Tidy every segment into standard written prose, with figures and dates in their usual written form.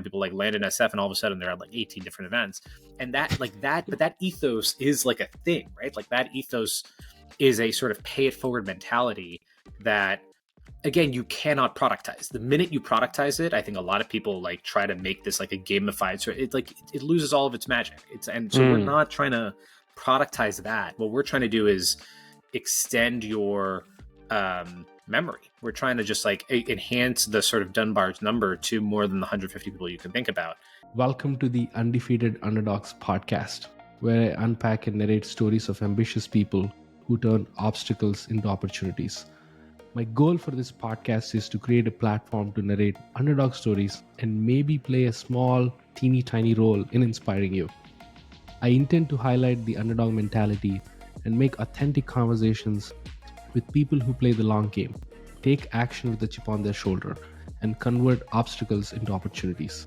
and people like land in SF and all of a sudden they're at like 18 different events. And but that ethos is like a thing, right? Like that ethos is a sort of pay it forward mentality that, again, you cannot productize. The minute you productize it, I think a lot of people like try to make this like a gamified sort. It loses all of its magic. We're not trying to productize that. What we're trying to do is extend your memory. We're trying to just like enhance the sort of Dunbar's number to more than the 150 people you can think about. Welcome to the Undefeated Underdogs podcast, where I unpack and narrate stories of ambitious people who turn obstacles into opportunities. My goal for this podcast is to create a platform to narrate underdog stories and maybe play a small, teeny tiny role in inspiring you. I intend to highlight the underdog mentality and make authentic conversations with people who play the long game, take action with a chip on their shoulder, and convert obstacles into opportunities.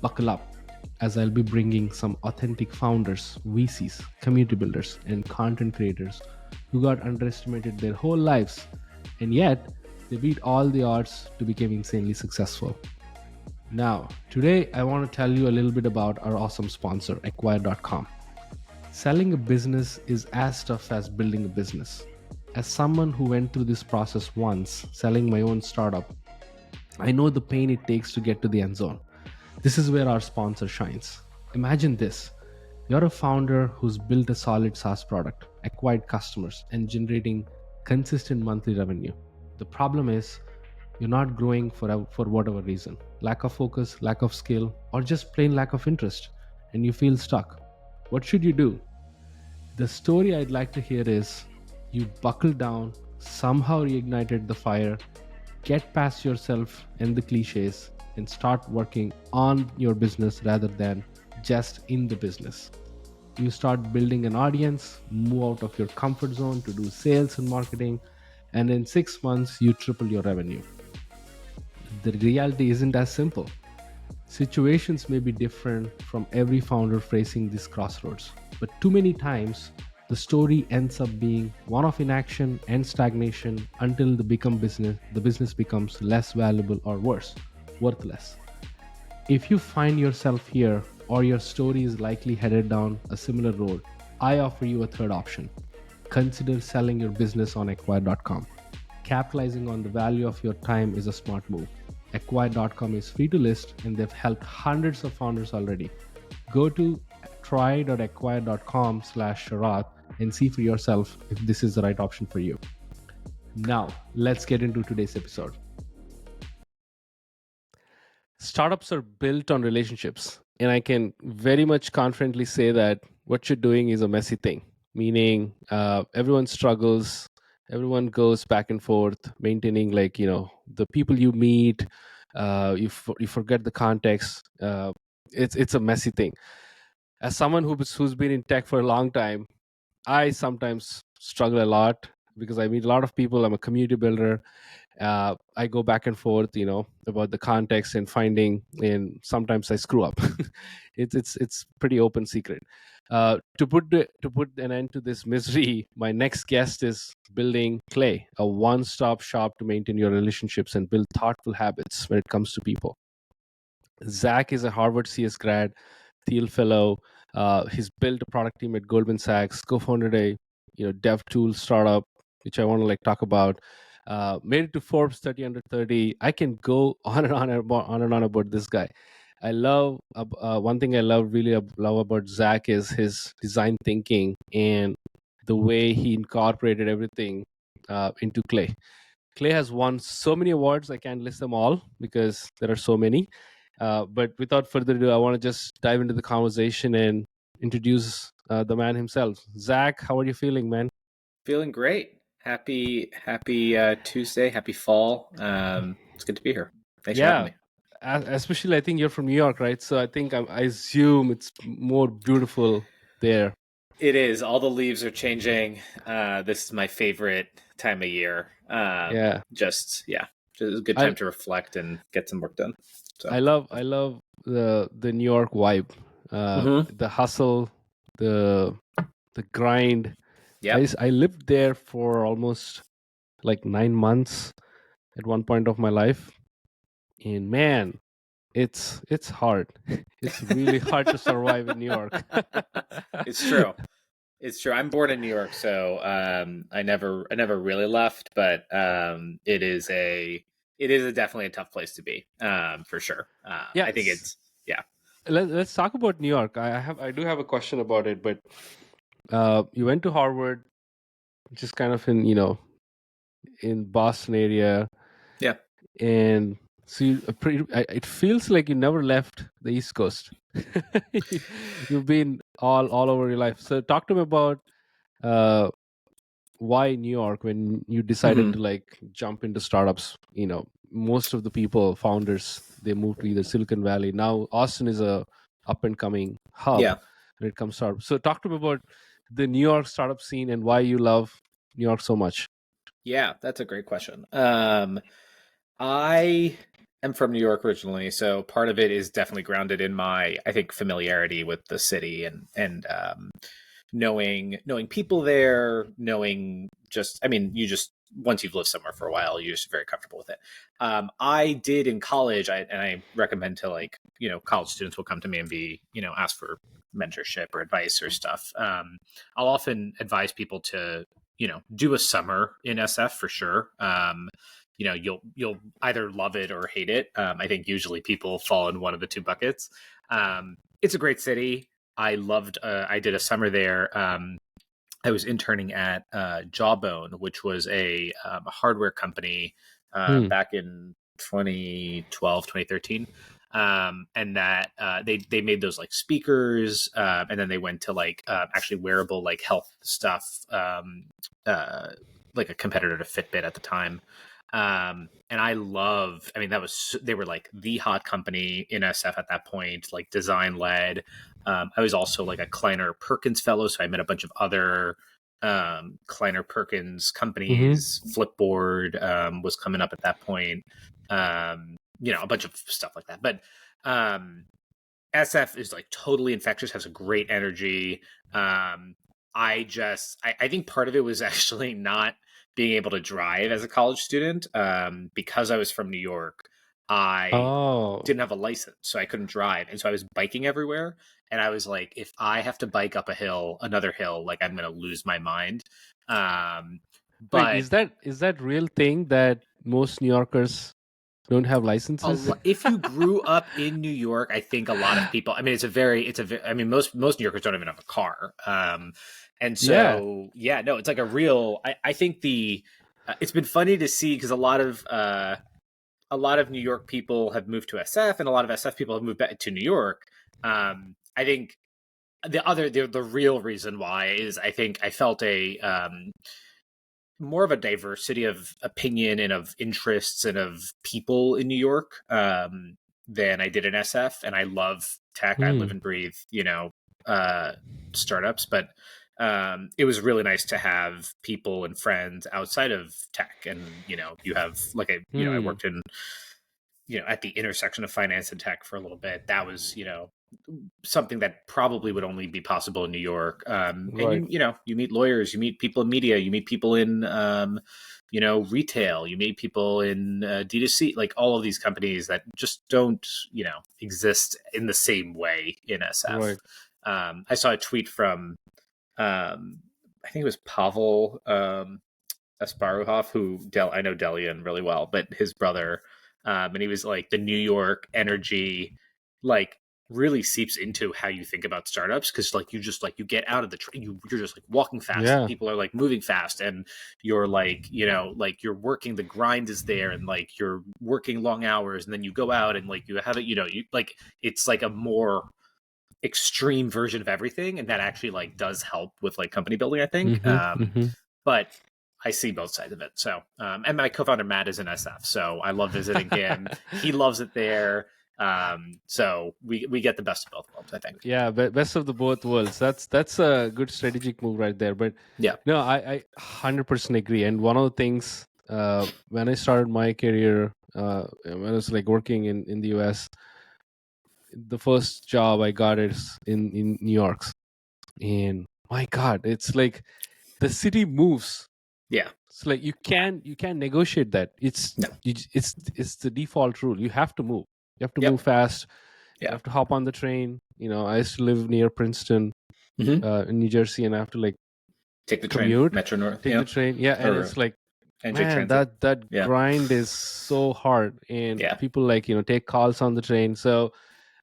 Buckle up, as I'll be bringing some authentic founders, VCs, community builders, and content creators who got underestimated their whole lives, and yet they beat all the odds to become insanely successful. Now, today I want to tell you a little bit about our awesome sponsor, Acquire.com. Selling a business is as tough as building a business. As someone who went through this process once, selling my own startup, I know the pain it takes to get to the end zone. This is where our sponsor shines. Imagine this. You're a founder who's built a solid SaaS product, acquired customers, and generating consistent monthly revenue. The problem is you're not growing for whatever reason. Lack of focus, lack of skill, or just plain lack of interest, and you feel stuck. What should you do? The story I'd like to hear is you buckled down, somehow reignited the fire, get past yourself and the cliches, and start working on your business rather than just in the business. You start building an audience, move out of your comfort zone to do sales and marketing, and in 6 months, you triple your revenue. The reality isn't as simple. Situations may be different from every founder facing this crossroads, but too many times, the story ends up being one of inaction and stagnation until the business becomes less valuable or worse, worthless. If you find yourself here or your story is likely headed down a similar road, I offer you a third option. Consider selling your business on Acquire.com. Capitalizing on the value of your time is a smart move. Acquire.com is free to list and they've helped hundreds of founders already. Go to try.acquire.com/Sharath and see for yourself if this is the right option for you. Now, let's get into today's episode. Startups are built on relationships, and I can very much confidently say that what you're doing is a messy thing, meaning everyone struggles, everyone goes back and forth, maintaining the people you meet, you forget the context. It's a messy thing. As someone who's been in tech for a long time, I sometimes struggle a lot because I meet a lot of people. I'm a community builder. I go back and forth, about the context and finding, and sometimes I screw up. It's pretty open secret. To put an end to this misery, my next guest is building Clay, a one-stop shop to maintain your relationships and build thoughtful habits when it comes to people. Zach is a Harvard CS grad, Thiel Fellow. He's built a product team at Goldman Sachs, co-founded a dev tool startup, which I want to talk about. Made it to Forbes 30 under 30. I can go on and on about this guy. I love one thing I really love about Zach is his design thinking and the way he incorporated everything into Clay. Clay has won so many awards. I can't list them all because there are so many. But without further ado, I want to just dive into the conversation and introduce the man himself. Zach, how are you feeling, man? Feeling great. Happy Tuesday. Happy fall. It's good to be here. Thanks for having me. Especially, I think you're from New York, right? So I think I assume it's more beautiful there. It is. All the leaves are changing. This is my favorite time of year. Just a good time to reflect and get some work done. So. I love the New York vibe, the hustle, the grind. Yeah, I lived there for almost 9 months at one point of my life, and man, It's hard. It's really hard to survive in New York. It's true. It's true. I'm born in New York, so I never really left, but it is definitely a tough place to be, for sure. I think Yes. it's yeah. Let's talk about New York. I do have a question about it, but you went to Harvard, which is kind of in Boston area, Yeah. and so it feels like you never left the East Coast. You've been all over your life. So talk to me about uh, why New York when you decided Mhm. to like jump into startups. Most of the people, founders, they moved to either Silicon Valley. Now Austin is a up and coming hub Yeah. when it comes to startups. So talk to me about the New York startup scene and why you love New York so much. Yeah, that's a great question. I am from New York originally, so part of it is definitely grounded in my, I think, familiarity with the city and knowing people there, knowing just, I mean, you just once you've lived somewhere for a while, you're just very comfortable with it. I did in college, and I recommend to college students will come to me and be ask for mentorship or advice or stuff. I'll often advise people to do a summer in SF for sure. You'll either love it or hate it. I think usually people fall in one of the two buckets. It's a great city. I did a summer there. I was interning at Jawbone, which was a hardware company Hmm. back in 2012, 2013. And that they made those like speakers, and then they went to like actually wearable like health stuff, uh, like a competitor to Fitbit at the time. And I mean, they were like the hot company in SF at that point, like design led. I was also like a Kleiner Perkins fellow, so I met a bunch of other Kleiner Perkins Mm-hmm. companies. Flipboard was coming up at that point. A bunch of stuff like that. But um, SF is like totally infectious, has a great energy. I think part of it was actually not being able to drive as a college student, because I was from New York. I Oh, didn't have a license, so I couldn't drive, and so I was biking everywhere. And I was like, if I have to bike up another hill, like I'm gonna lose my mind. Um, wait, but is that real thing that most New Yorkers don't have licenses? if you grew up in New York, I think a lot of people. I mean, I mean, most New Yorkers don't even have a car. And Yeah. so yeah, no, it's like a real. I think it's been funny to see because a lot of New York people have moved to SF, and a lot of SF people have moved back to New York. I think the real reason why is I think I felt a more of a diversity of opinion and of interests and of people in New York, than I did in SF. And I love tech. I live Hmm. and breathe, uh, startups. But it was really nice to have people and friends outside of tech. And you have like I Hmm. worked in at the intersection of finance and tech for a little bit. That was something that probably would only be possible in New York. And Right. you meet lawyers, you meet people in media, you meet people in retail, you meet people in D2C, like all of these companies that just don't exist in the same way in SF. Right. I saw a tweet from I think it was Pavel Asparuhov, I know Delian really well, but his brother, and he was like the New York energy, like really seeps into how you think about startups because like you get out of the train, you're just like walking fast, and Yeah. people are like moving fast, and you're like like you're working, the grind is there, and like you're working long hours, and then you go out and like you have it, you like it's like a more extreme version of everything, and that actually like does help with like company building, I think. Mm-hmm. Mm-hmm. But I see both sides of it. So, and my co-founder Matt is in SF, so I love visiting him. He loves it there. So we get the best of both worlds, I think. Yeah, best of the both worlds. That's a good strategic move right there. But Yeah. no, I 100% agree. And one of the things when I started my career, when I was like working in the US, the first job I got is in New York. And my God, it's like the city moves. Yeah. It's like you can negotiate that. No. It's the default rule. You have to move. You have to Yep. move fast. You Yeah. have to hop on the train. I used to live near Princeton, Mm-hmm. in New Jersey, and I have to like Take the train, commute, Metro North. take the Yep. train. Yeah, and Or it's like, NJ man, Transit. that Yeah. grind is so hard, and Yeah. people like take calls on the train. So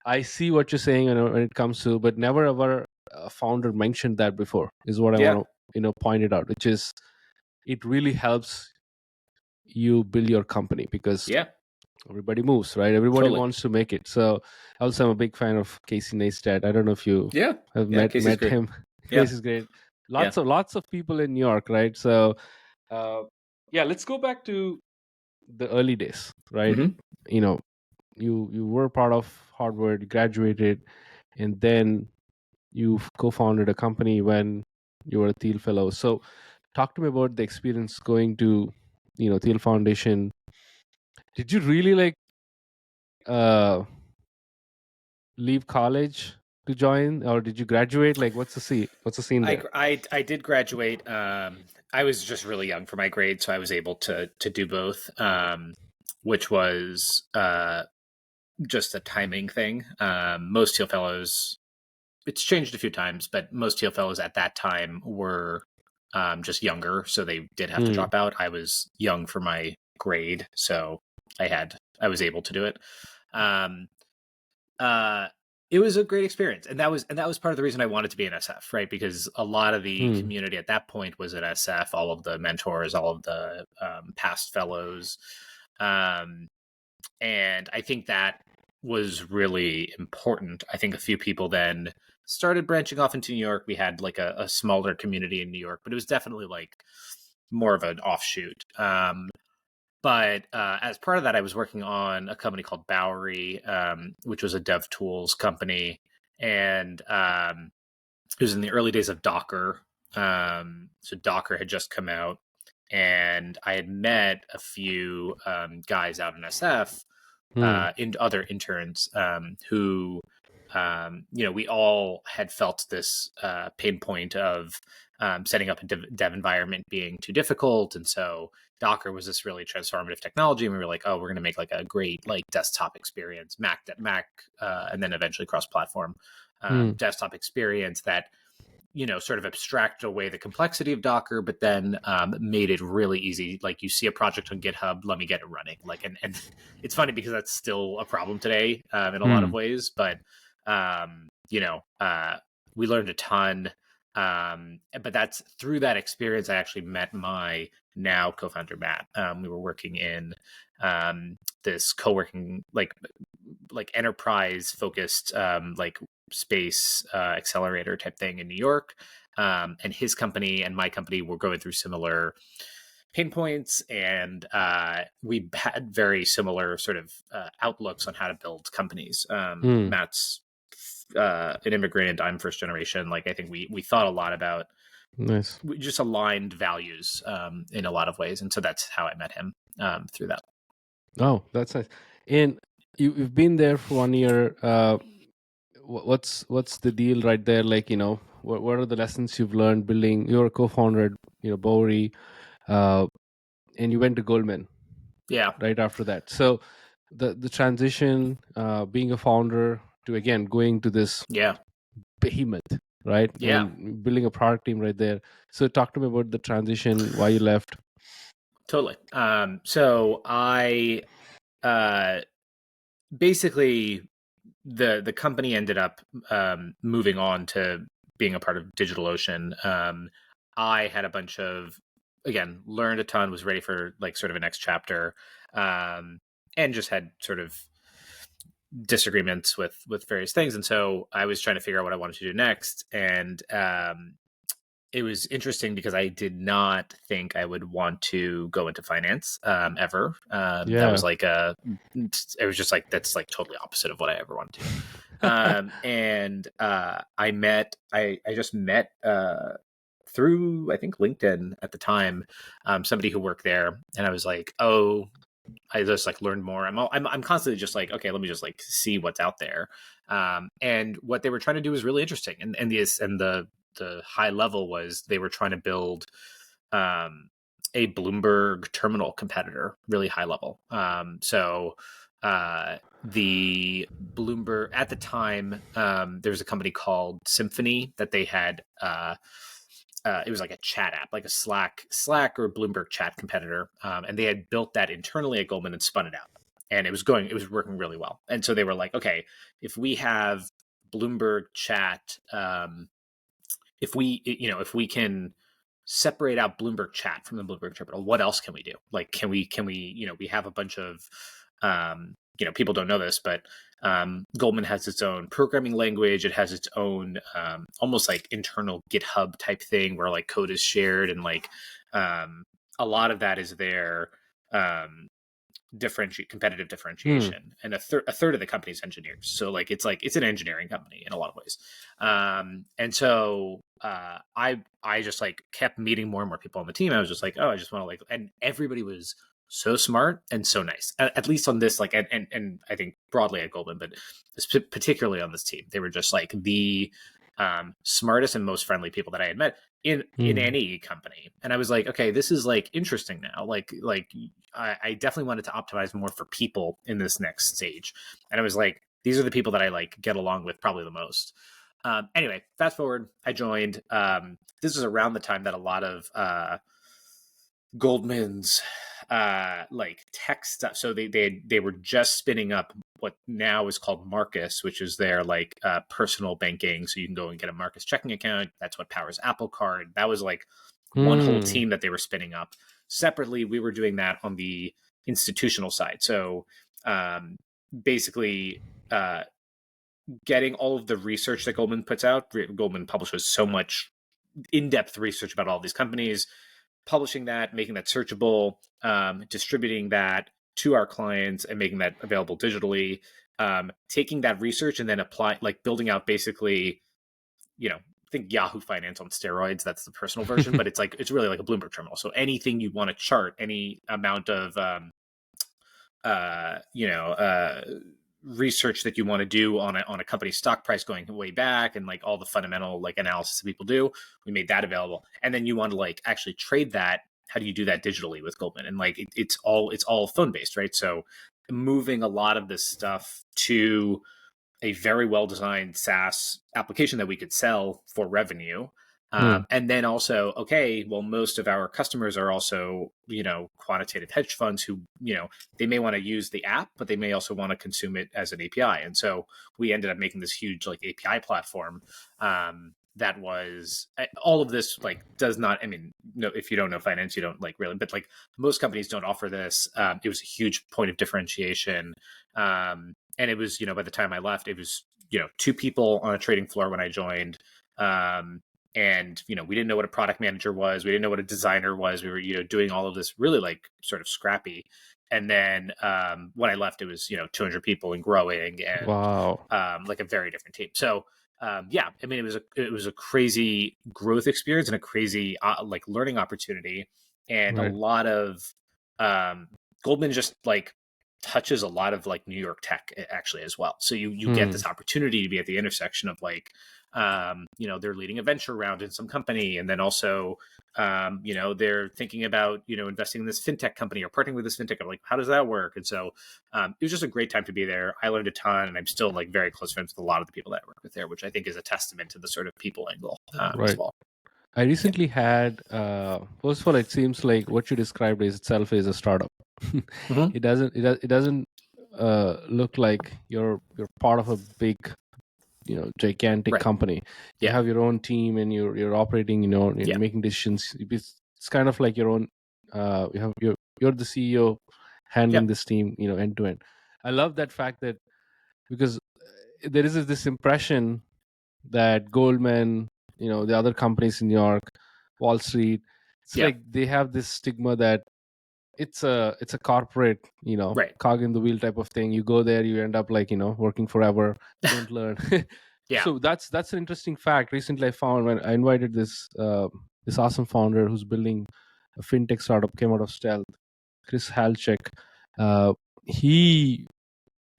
I see what you're saying, when it comes to, but never ever a founder mentioned that before. Is what I Yeah. want to point it out, which is it really helps you build your company because Yeah. everybody moves, right? Everybody Totally. wants to make it. So also, I'm a big fan of Casey Neistat. I don't know if you Yeah. have Yeah. Casey's met great. him. Yeah. Casey's great. Yeah. Lots of people in New York, right? So yeah, let's go back to the early days, right? Mm-hmm. You know, you were part of Harvard, you graduated, and then you co-founded a company when you were a Thiel Fellow. So talk to me about the experience going to Thiel Foundation. Did you really like uh leave college to join, or did you graduate? Like, what's the scene there? I did graduate. I was just really young for my grade, so I was able to do both, which was just a timing thing. Most Thiel Fellows, it's changed a few times, but most Thiel Fellows at that time were just younger, so they did have to Hmm. drop out. I was young for my grade, so I was able to do it. Um, uh, it was a great experience, and that was part of the reason I wanted to be an SF, right? Because a lot of the Hmm. community at that point was at SF. All of the mentors, all of the past fellows, um, and I think that was really important. I think a few people then started branching off into New York. We had like a smaller community in New York, but it was definitely like more of an offshoot. But as part of that, I was working on a company called Bowery, which was a dev tools company, and it was in the early days of Docker. So Docker had just come out, and I had met a few guys out in SF, Hmm. in other interns who, we all had felt this pain point of setting up a dev environment being too difficult, and so Docker was this really transformative technology, and we were like, oh, we're going to make like a great like desktop experience, Mac, and then eventually cross-platform Hmm. desktop experience that sort of abstract away the complexity of Docker, but then made it really easy. Like you see a project on GitHub, let me get it running. Like, and it's funny because that's still a problem today in a lot Hmm. of ways. But we learned a ton. But that's through that experience I actually met my now co-founder Matt. We were working in this co-working like enterprise focused like space accelerator type thing in New York. And his company and my company were going through similar pain points, and we had very similar sort of outlooks on how to build companies. Hmm. Matt's an immigrant, I'm first generation. Like I think we thought a lot about, Nice. we just aligned values in a lot of ways, and so that's how I met him through that. Oh, that's nice. And you've been there for 1 year. What's the deal right there? Like, what are the lessons you've learned building? You're a co-founder at Bowery, and you went to Goldman Yeah, right after that. So the transition, being a founder to again going to this yeah, behemoth, right? yeah, And building a product team right there. So talk to me about the transition, why you left. totally. So I basically the company ended up moving on to being a part of DigitalOcean. I had a bunch of, again, learned a ton, was ready for like sort of a next chapter, and just had sort of disagreements with various things, and so I was trying to figure out what I wanted to do next, and it was interesting because I did not think I would want to go into finance ever. That Yeah. was like it was just like, that's like totally opposite of what I ever wanted to. And I just met through, I think, LinkedIn at the time, somebody who worked there, and I was like, oh, I just like learned more. I'm constantly just like, okay, let me just like see what's out there. And what they were trying to do was really interesting, and the high level was they were trying to build a Bloomberg terminal competitor, really high level. So the Bloomberg at the time, there was a company called Symphony that they had. It was like a chat app, like a Slack or Bloomberg chat competitor, and they had built that internally at Goldman and spun it out, and it was working really well. And so they were like, okay, if we have Bloomberg chat, if we can separate out Bloomberg chat from the Bloomberg terminal, what else can we do? Like, can we, we have a bunch of, people don't know this, but Goldman has its own programming language. It has its own almost like internal GitHub type thing where like code is shared, and like a lot of that is their competitive differentiation. And a third of the company's engineers. So like it's an engineering company in a lot of ways. And so I just like kept meeting more and more people on the team. I was just like, oh, I just want to like, and everybody was so smart and so nice, at least on this, like, and I think broadly at Goldman, but particularly on this team, they were just like the smartest and most friendly people that I had met in any company. And I was like, okay, this is like interesting now. Like I definitely wanted to optimize more for people in this next stage. And I was like, these are the people that I like get along with probably the most. Anyway, fast forward, I joined. This was around the time that a lot of Goldman's like tech stuff. So they were just spinning up what now is called Marcus, which is their like personal banking. So you can go and get a Marcus checking account. That's what powers Apple Card. That was like one whole team that they were spinning up. Separately, we were doing that on the institutional side. So basically getting all of the research that Goldman puts out. Goldman publishes so much in-depth research about all these companies, publishing that, making that searchable, distributing that to our clients and making that available digitally, taking that research and then building out basically, think Yahoo Finance on steroids. That's the personal version, but it's really like a Bloomberg terminal. So anything you want to chart, any amount of, research that you want to do on a company's stock price going way back, and like all the fundamental like analysis that people do, we made that available. And then you want to like actually trade that. How do you do that digitally with Goldman? And like it's all phone based, right? So moving a lot of this stuff to a very well designed SaaS application that we could sell for revenue. And then also, okay, well, most of our customers are also, quantitative hedge funds who, they may want to use the app, but they may also want to consume it as an API. And so we ended up making this huge like API platform that was all of this like does not, no, if you don't know finance, you don't like really, but like most companies don't offer this. It was a huge point of differentiation. And it was, by the time I left, it was, 2 people on a trading floor when I joined. And, we didn't know what a product manager was. We didn't know what a designer was. We were, doing all of this really like sort of scrappy. And then when I left, it was, 200 people and growing, and Wow. like a very different team. So it was a crazy growth experience and a crazy like learning opportunity. And Right. a lot of Goldman just like touches a lot of like New York tech actually as well. So you get this opportunity to be at the intersection of like, they're leading a venture round in some company. And then also, they're thinking about, investing in this fintech company or partnering with this fintech. I'm like, how does that work? And so it was just a great time to be there. I learned a ton, and I'm still like very close friends with a lot of the people that I work with there, which I think is a testament to the sort of people angle as well. I recently had, first of all, it seems like what you described itself is a startup. It doesn't look like you're part of a big, gigantic company. You have your own team and you're operating, you're making decisions. It's kind of like your own, you're the CEO handling this team, end to end. I love that fact that, because there is this impression that Goldman, the other companies in New York, Wall Street, it's like they have this stigma that it's a corporate, cog in the wheel type of thing. You go there, you end up like, working forever, don't learn. So that's an interesting fact. Recently I found, when I invited this awesome founder who's building a fintech startup, came out of Stealth, Chris Halchek. He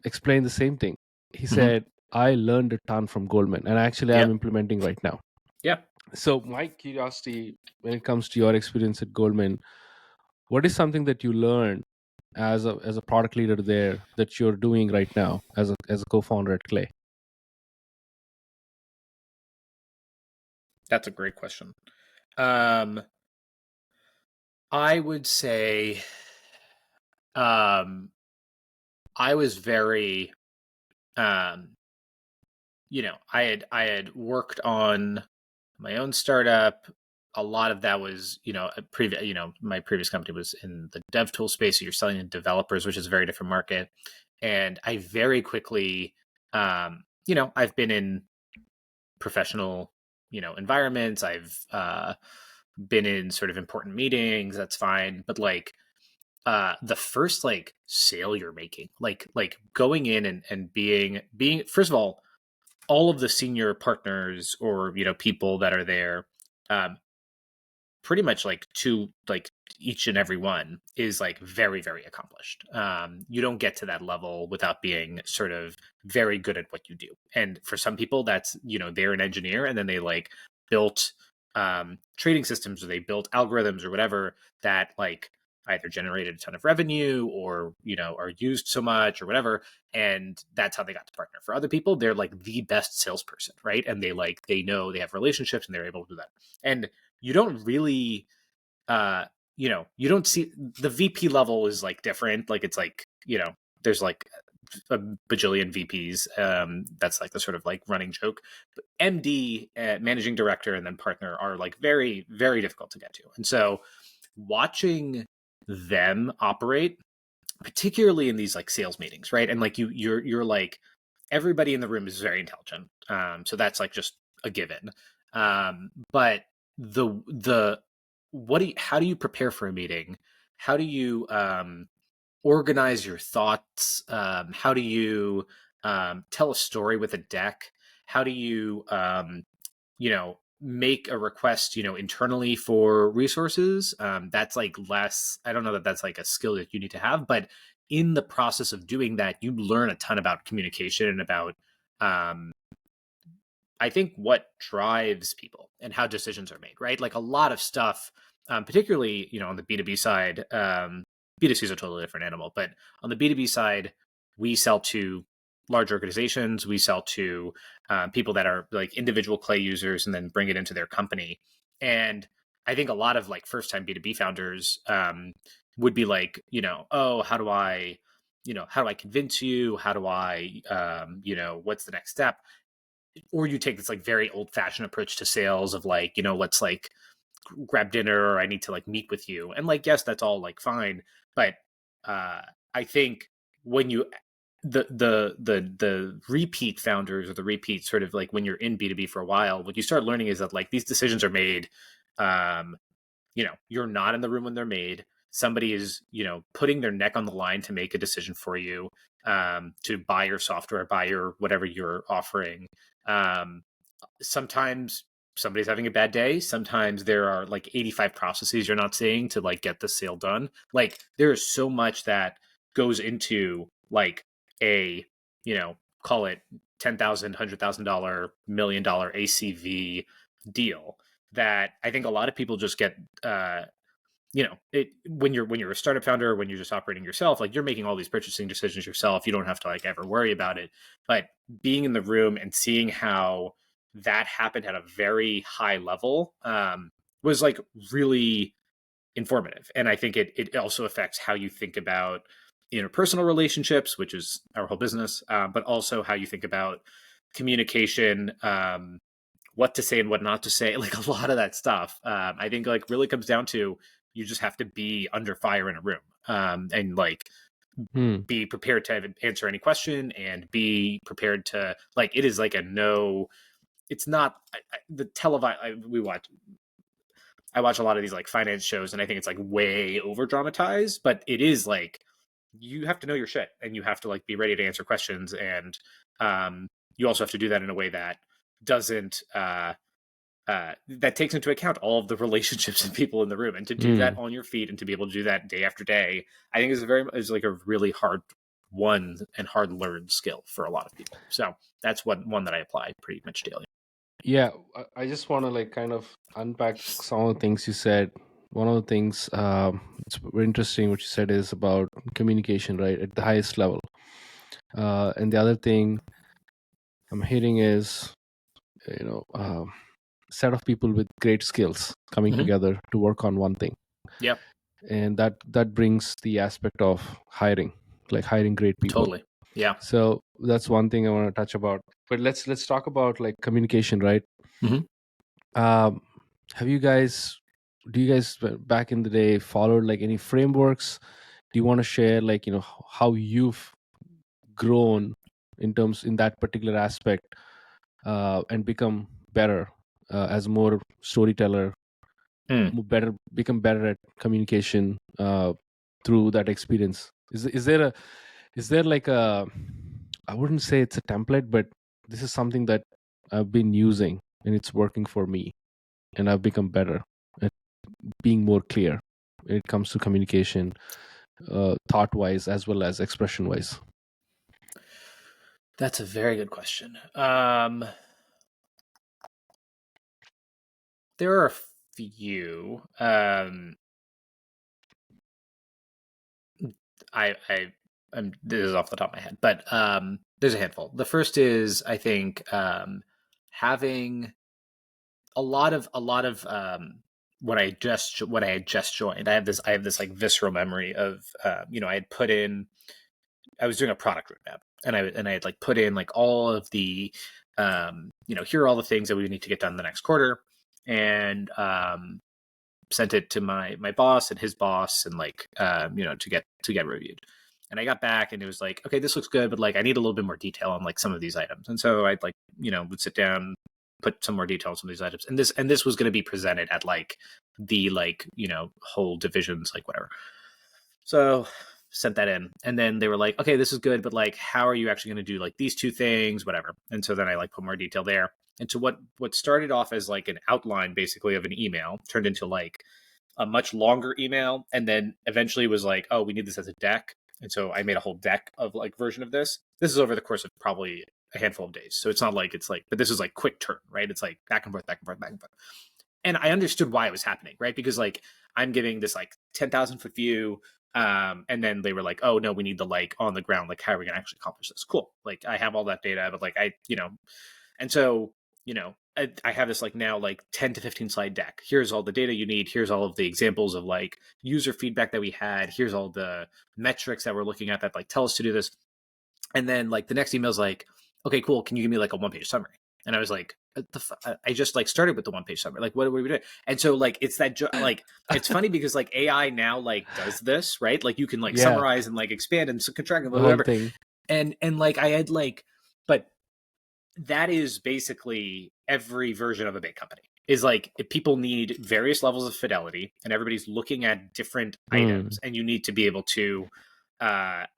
explained the same thing. He said, I learned a ton from Goldman, and actually I'm implementing right now. So my curiosity, when it comes to your experience at Goldman, what is something that you learned as a product leader there that you're doing right now as a co-founder at Clay? That's a great question. Um, I would say, um, I was very, um, I had worked on my own startup. A lot of that was, my previous company was in the dev tool space. So you're selling to developers, which is a very different market. And I very quickly, I've been in professional, environments. I've been in sort of important meetings. That's fine. But like, the first like sale you're making, like going in and being first of all of the senior partners or people that are there, um, pretty much like to like each and every one is like very very accomplished. You don't get to that level without being sort of very good at what you do. And for some people that's they're an engineer and then they like built trading systems or they built algorithms or whatever that like either generated a ton of revenue or are used so much or whatever, and that's how they got to partner. For other people they're like the best salesperson, right? And they know they have relationships and they're able to do that. And you don't really you don't see the VP level is like different. Like it's like, there's like a bajillion VPs. That's like the sort of like running joke. But MD, managing director, and then partner are like very, very difficult to get to. And so watching them operate, particularly in these like sales meetings, right? And like you're like everybody in the room is very intelligent. So that's like just a given. But the how do you prepare for a meeting? How do you organize your thoughts? How do you tell a story with a deck? How do you make a request internally for resources? That's like less, I don't know that that's like a skill that you need to have, but in the process of doing that you learn a ton about communication and about um, I think what drives people and how decisions are made, right? Like a lot of stuff, particularly, on the B2B side, B2C is a totally different animal, but on the B2B side, we sell to large organizations, we sell to people that are like individual Clay users and then bring it into their company. And I think a lot of like first time B2B founders would be like, oh, how do I convince you? How do I, what's the next step? Or you take this like very old fashioned approach to sales of like, let's like grab dinner or I need to like meet with you. And like, yes, that's all like fine. But I think when you the repeat founders or the repeat sort of like when you're in B2B for a while, what you start learning is that like these decisions are made, um, you're not in the room when they're made. Somebody is, putting their neck on the line to make a decision for you, to buy your software, buy your whatever you're offering. Sometimes somebody's having a bad day. Sometimes there are like 85 processes you're not seeing to like get the sale done. Like there is so much that goes into like a, call it $10,000, $100,000, $1 million ACV deal that I think a lot of people just get, when you're a startup founder, when you're just operating yourself, like you're making all these purchasing decisions yourself. You don't have to like ever worry about it. But being in the room and seeing how that happened at a very high level was like really informative. And I think it also affects how you think about interpersonal relationships, which is our whole business, but also how you think about communication, what to say and what not to say. Like a lot of that stuff, I think like really comes down to you just have to be under fire in a room, and like be prepared to answer any question and be prepared to like it is like a no. It's not the televised. I watch a lot of these like finance shows, and I think it's like way over dramatized, but it is like you have to know your shit and you have to like be ready to answer questions, and you also have to do that in a way that doesn't that takes into account all of the relationships and people in the room, and to do that on your feet and to be able to do that day after day, I think is like a really hard one and hard learned skill for a lot of people. So that's one that I apply pretty much daily. Yeah, I just want to like kind of unpack some of the things you said. one of the things it's very interesting what you said is about communication, right, at the highest level. And the other thing I'm hearing is, set of people with great skills coming Mm-hmm. together to work on one thing. Yep. And that brings the aspect of hiring, like hiring great people. Totally. Yeah. So that's one thing I want to touch about. But let's talk about like communication, right? Mm-hmm. um have you guys do you guys back in the day followed like any frameworks? Do you want to share like how you've grown in that particular aspect, and become better, as more storyteller, Mm. become better at communication, through that experience? Is there like a, I wouldn't say it's a template, but this is something that I've been using and it's working for me, and I've become better at being more clear when it comes to communication, thought wise as well as expression wise? That's a very good question. There are a few. This is off the top of my head, but there's a handful. The first is, I think, having a lot of when I had just joined. I have this like visceral memory of I had put in. I was doing a product roadmap, and I had like put in like all of the here are all the things that we need to get done the next quarter, and sent it to my boss and his boss, and like to get reviewed. And I got back and it was like, okay, this looks good, but like I need a little bit more detail on like some of these items. And so I'd like would sit down, put some more detail on some of these items, and this was going to be presented at like the whole divisions, like whatever. So sent that in, and then they were like, okay, this is good, but like how are you actually going to do like these two things, whatever. And so then I like put more detail there. And so what started off as like an outline basically of an email turned into like a much longer email, and then eventually was like, oh, we need this as a deck. And so I made a whole deck of like version of this. This is over the course of probably a handful of days. So it's not like it's like, but this is like quick turn, right? It's like back and forth, back and forth, back and forth. And I understood why it was happening, right? Because like I'm giving this like 10,000 foot view. And then they were like, oh no, we need the like on the ground, like how are we gonna actually accomplish this? Cool. Like I have all that data, but like and so, I have this like now like 10 to 15 slide deck. Here's all the data you need. Here's all of the examples of like user feedback that we had. Here's all the metrics that we're looking at that like tell us to do this. And then like the next email is like, okay, cool. Can you give me like a 1 page summary? And I was like, I just like started with the 1 page summary. Like, what are we doing? And so like, it's that, like, it's funny because like AI now like does this, right? Like you can like Yeah, summarize and like expand and contract and the whole whatever. thing. And like I had like, but that is basically every version of a big company. Is like if people need various levels of fidelity and everybody's looking at different items, and you need to be able to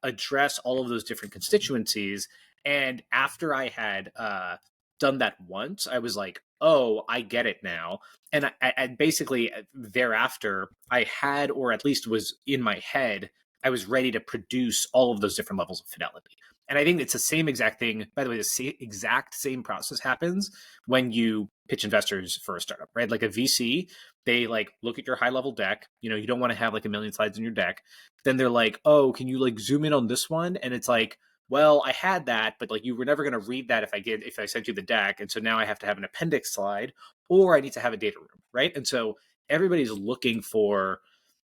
address all of those different constituencies. And after I had done that once, I was like, oh, I get it now. And I basically thereafter, I had, or at least was in my head, I was ready to produce all of those different levels of fidelity. And I think it's the same exact thing. By the way, the exact same process happens when you pitch investors for a startup, right? Like a VC, they like look at your high level deck. You don't want to have like a million slides in your deck. Then they're like, oh, can you like zoom in on this one? And it's like, well, I had that, but like you were never going to read that if I sent you the deck. And so now I have to have an appendix slide, or I need to have a data room, right? And so everybody's looking for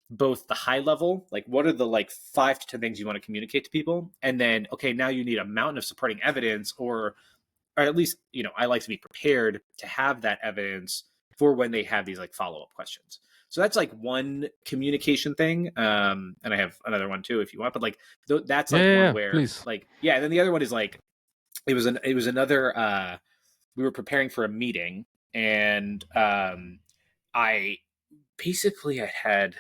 both the high level, like what are the like 5 to 10 things you want to communicate to people, and then okay, now you need a mountain of supporting evidence, or at least I like to be prepared to have that evidence for when they have these like follow-up questions. So that's like one communication thing, and I have another one too if you want, but like that's Yeah, like yeah, one yeah, where please. like yeah. And then the other one is like it was another we were preparing for a meeting, and I basically I had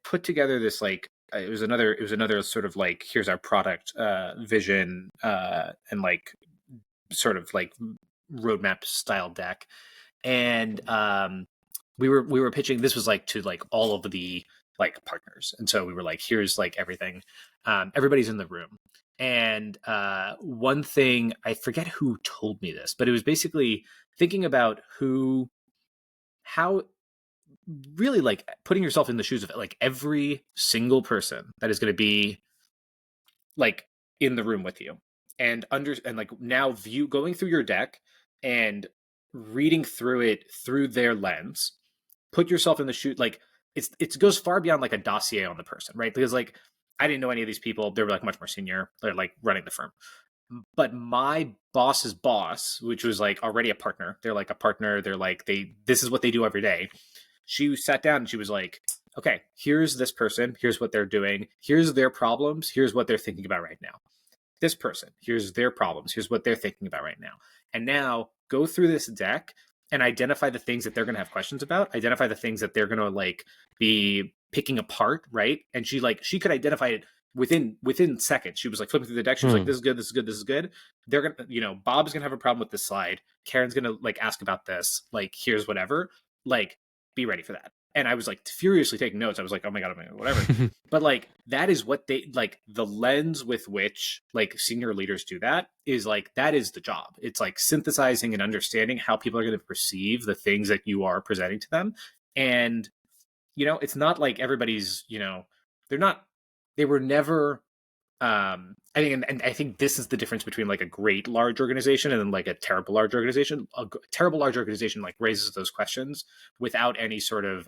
put together this like it was another sort of like here's our product vision and like sort of like roadmap style deck. And we were pitching, this was like to like all of the like partners, and so we were like, here's like everything. Everybody's in the room, and one thing, I forget who told me this, but it was basically thinking about how really like putting yourself in the shoes of like every single person that is going to be like in the room with you, and like now going through your deck and reading through it through their lens. Put yourself in the shoe, like it goes far beyond like a dossier on the person, right? Because like I didn't know any of these people. They were like much more senior. They're like running the firm. But my boss's boss, which was like already a partner, they're like a partner. They're like, this is what they do every day. She sat down and she was like, okay, here's this person. Here's what they're doing. Here's their problems. Here's what they're thinking about right now. This person, here's their problems. Here's what they're thinking about right now. And now go through this deck and identify the things that they're going to have questions about. Identify the things that they're going to like be picking apart, right? And she could identify it within seconds. She was like flipping through the deck. She was like, this is good, this is good, this is good. They're gonna, Bob's gonna have a problem with this slide. Karen's gonna like ask about this. Like, here's whatever. Like, be ready for that. And I was like furiously taking notes. I was like, oh my god, whatever. But like that is what they like, the lens with which like senior leaders do that is like, that is the job. It's like synthesizing and understanding how people are going to perceive the things that you are presenting to them. And it's not like everybody's, they were never I think, and I think this is the difference between like a great large organization and then like a terrible large organization. A terrible large organization like raises those questions without any sort of,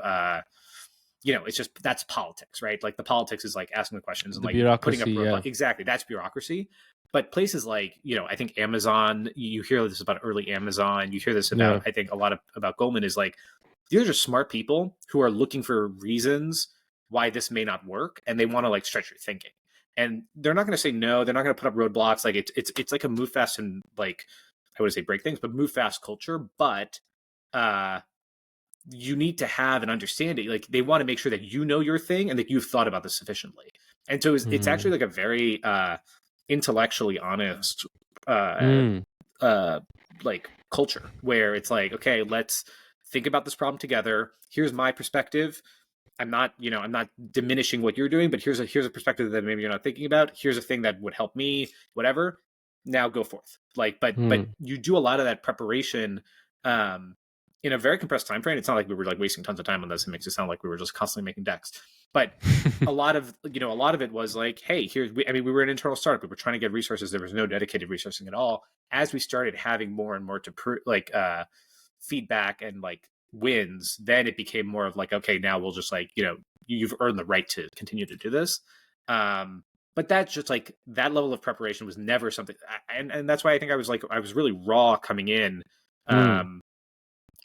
it's just, that's politics, right? Like the politics is like asking the questions and The like bureaucracy, putting up yeah. exactly, that's bureaucracy. But places like, I think Amazon, you hear this about early Amazon, you hear this about, I think a lot about Goldman is like, these are just smart people who are looking for reasons why this may not work, and they want to like stretch your thinking. And they're not going to say no. They're not going to put up roadblocks. Like it's like a move fast and like, I would say break things, but move fast culture. But you need to have an understanding. Like they want to make sure that you know your thing and that you've thought about this sufficiently. And so it's actually like a very intellectually honest like culture where it's like, okay, let's think about this problem together. Here's my perspective. I'm not diminishing what you're doing, but here's a perspective that maybe you're not thinking about. Here's a thing that would help me, whatever. Now go forth. Like, but you do a lot of that preparation in a very compressed time frame. It's not like we were like wasting tons of time on this. It makes it sound like we were just constantly making decks. But a lot of it was like, hey, we were an internal startup. We were trying to get resources. There was no dedicated resourcing at all. As we started having more and more to feedback and like wins, then it became more of like, okay, now we'll just like, you've earned the right to continue to do this. But that's just like, that level of preparation was never something, and that's why I think I was really raw coming in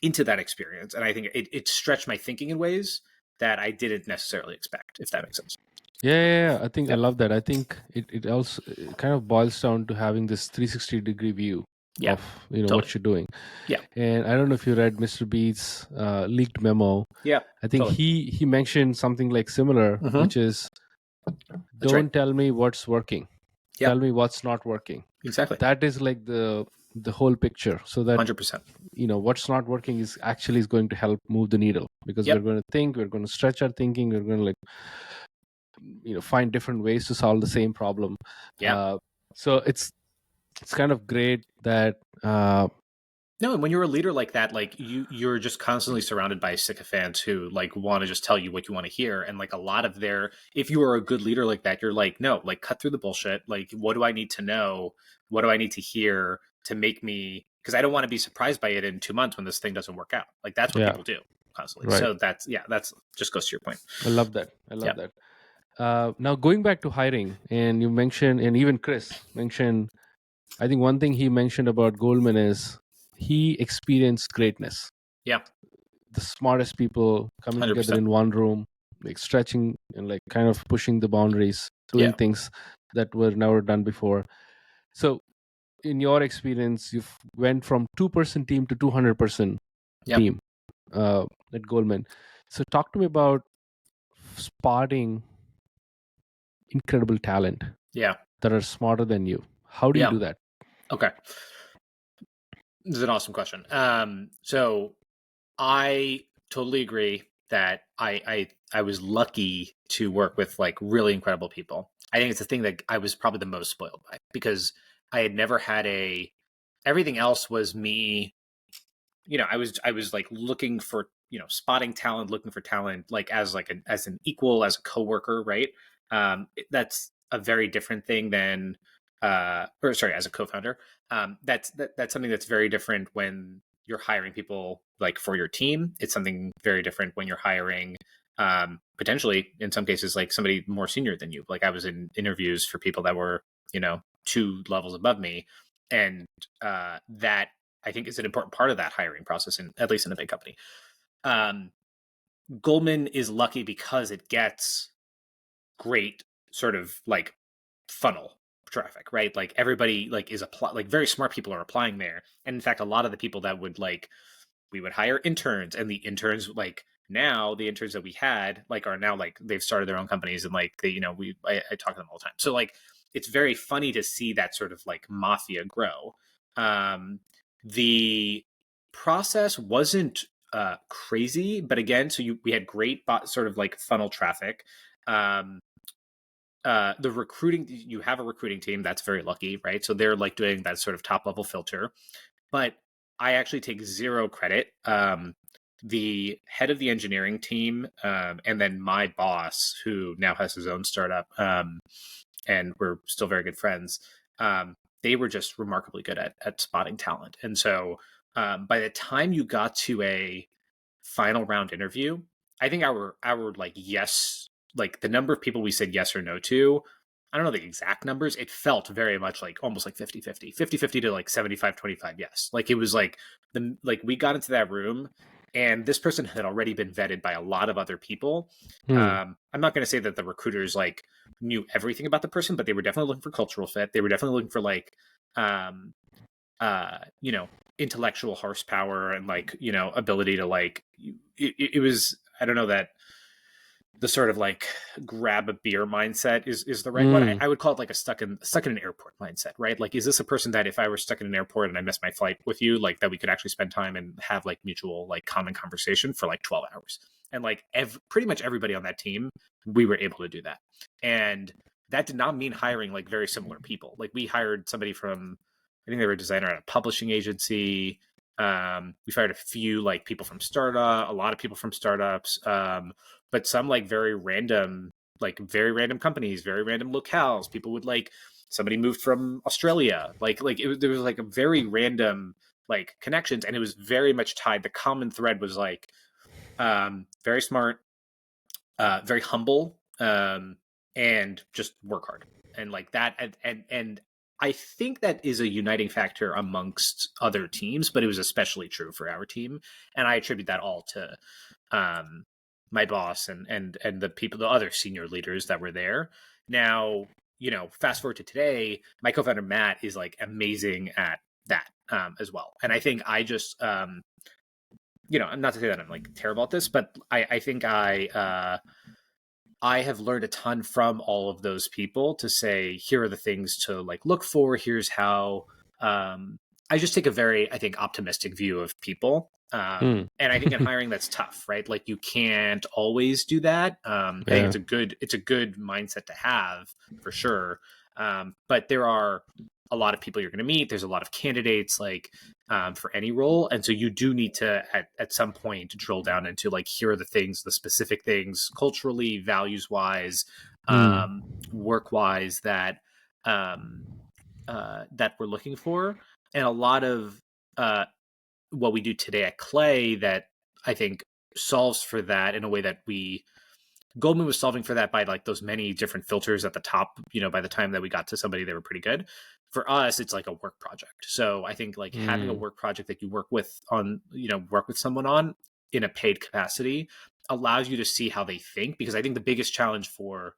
into that experience. And I think it stretched my thinking in ways that I didn't necessarily expect, if that makes sense. Yeah. I think I love that. I think it also it kind of boils down to having this 360-degree view of totally. what you're doing. Yeah. And I don't know if you read Mr. Beats leaked memo. Yeah. I think totally. he mentioned something like similar, which is don't tell me what's working. Tell me what's not working. Exactly. That is like the whole picture. So that 100%. What's not working is going to help move the needle, because we're going to think, we're going to stretch our thinking, we're going to like find different ways to solve the same problem. So it's kind of great that no, and when you're a leader like that, like you're just constantly surrounded by sycophants who like want to just tell you what you want to hear. And like a lot of if you are a good leader like that, you're like, no, like cut through the bullshit. Like, what do I need to know? What do I need to hear to make me, because I don't want to be surprised by it in 2 months when this thing doesn't work out. Like that's what people do constantly. Right. So that's just goes to your point. I love that. That. Now going back to hiring, and you mentioned, and even Chris mentioned, I think one thing he mentioned about Goldman is he experienced greatness. Yeah. The smartest people coming 100%. Together in one room, like stretching and like kind of pushing the boundaries, doing things that were never done before. So in your experience, you went from 2% team to 200% team at Goldman. So talk to me about spotting incredible talent that are smarter than you. How do you do that? Okay. This is an awesome question. So I totally agree that I was lucky to work with like really incredible people. I think it's the thing that I was probably the most spoiled by, because I had never had everything else was me. I was like looking for spotting talent, looking for talent, like as an equal, as a coworker, right? That's a very different thing than, or sorry, as a co-founder. That's something that's very different when you're hiring people like for your team. It's something very different when you're hiring, potentially in some cases, like somebody more senior than you. Like I was in interviews for people that were, 2 levels above me, and that I think is an important part of that hiring process, at least in a big company. Goldman is lucky because it gets great sort of like funnel traffic, right? Like everybody like is like very smart people are applying there. And in fact, a lot of the people that would we would hire interns, and the interns now the interns that we had are now they've started their own companies, and like they, I talk to them all the time. So like it's very funny to see that sort of like mafia grow. The process wasn't crazy, but again, so we had great sort of like funnel traffic. The recruiting, you have a recruiting team that's very lucky, right? So they're like doing that sort of top level filter, but I actually take zero credit. The head of the engineering team, and then my boss, who now has his own startup, and we're still very good friends. They were just remarkably good at spotting talent. And so by the time you got to a final round interview, I think our like yes, like the number of people we said yes or no to, I don't know the exact numbers. It felt very much like almost like 50-50 to like 75-25 yes. Like it was like we got into that room, and this person had already been vetted by a lot of other people. I'm not going to say that the recruiters like knew everything about the person, but they were definitely looking for cultural fit. They were definitely looking for like intellectual horsepower and like ability to like it was, I don't know, that the sort of like grab a beer mindset is the right one. I would call it like a stuck in an airport mindset, right? Like, is this a person that if I were stuck in an airport and I missed my flight with you, like that we could actually spend time and have like mutual, like common conversation for like 12 hours? And like pretty much everybody on that team, we were able to do that. And that did not mean hiring like very similar people. Like we hired somebody from, I think they were a designer at a publishing agency. We fired a few like people from startup, a lot of people from startups, but some like very random companies, very random locales. People would like, somebody moved from Australia, there was like a very random like connections, and it was very much tied. The common thread was like very smart, very humble, and just work hard, and like that, and I think that is a uniting factor amongst other teams, but it was especially true for our team. And I attribute that all to my boss and the other senior leaders that were there. Now, fast forward to today, my co-founder Matt is like amazing at that as well. And I think I just, not to say that I'm like terrible at this, but I think I have learned a ton from all of those people to say, here are the things to like look for. Here's how, I just take a very, I think, optimistic view of people. And I think in hiring that's tough, right? Like you can't always do that. I think it's a good mindset to have for sure. But there are a lot of people you're going to meet. There's a lot of candidates for any role. And so you do need to, at some point, drill down into like, here are the things, the specific things culturally, values wise, work wise that we're looking for. And a lot of what we do today at Clay that I think solves for that in a way that Goldman was solving for that by like those many different filters at the top. By the time that we got to somebody, they were pretty good. For us, it's like a work project. So I think like having a work project that you work with someone on in a paid capacity allows you to see how they think, because I think the biggest challenge for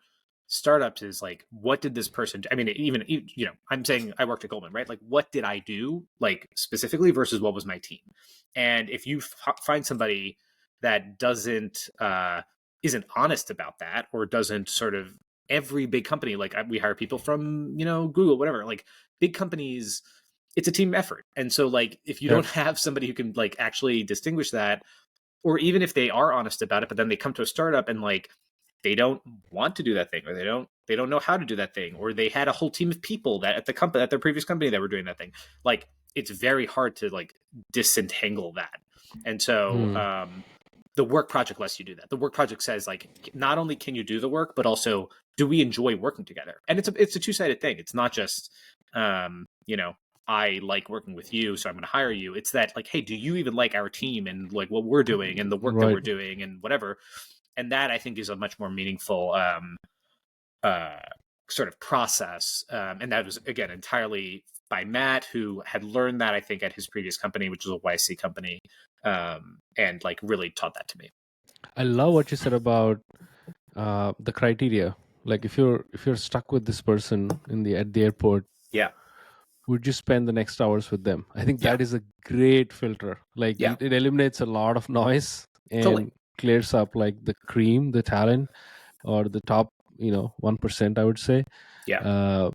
startups is like, what did this person do? I mean, even I'm saying I worked at Goldman, right? Like, what did I do like specifically versus what was my team? And if you find somebody that isn't honest about that, or doesn't sort of, every big company, like we hire people from Google, whatever, like big companies, it's a team effort. And so like if you don't have somebody who can like actually distinguish that, or even if they are honest about it, but then they come to a startup and like they don't want to do that thing, or they don't know how to do that thing, or they had a whole team of people that at their previous company that were doing that thing, like it's very hard to like disentangle that. And so the work project lets you do that. The work project says like, not only can you do the work, but also do we enjoy working together? And it's a two-sided thing. It's not just, you know, I like working with you, so I'm going to hire you. It's that like, hey, do you even like our team and like what we're doing and the work that Right. we're doing and whatever? And that I think is a much more meaningful sort of process. And that was again entirely by Matt, who had learned that I think at his previous company, which was a YC company, and like really taught that to me. I love what you said about the criteria. Like if you're stuck with this person at the airport, Yeah, would you spend the next hours with them? I think yeah, that is a great filter. Like yeah, it eliminates a lot of noise totally. and clears up like the cream, the talent, or the top 1%, I would say. Yeah, uh,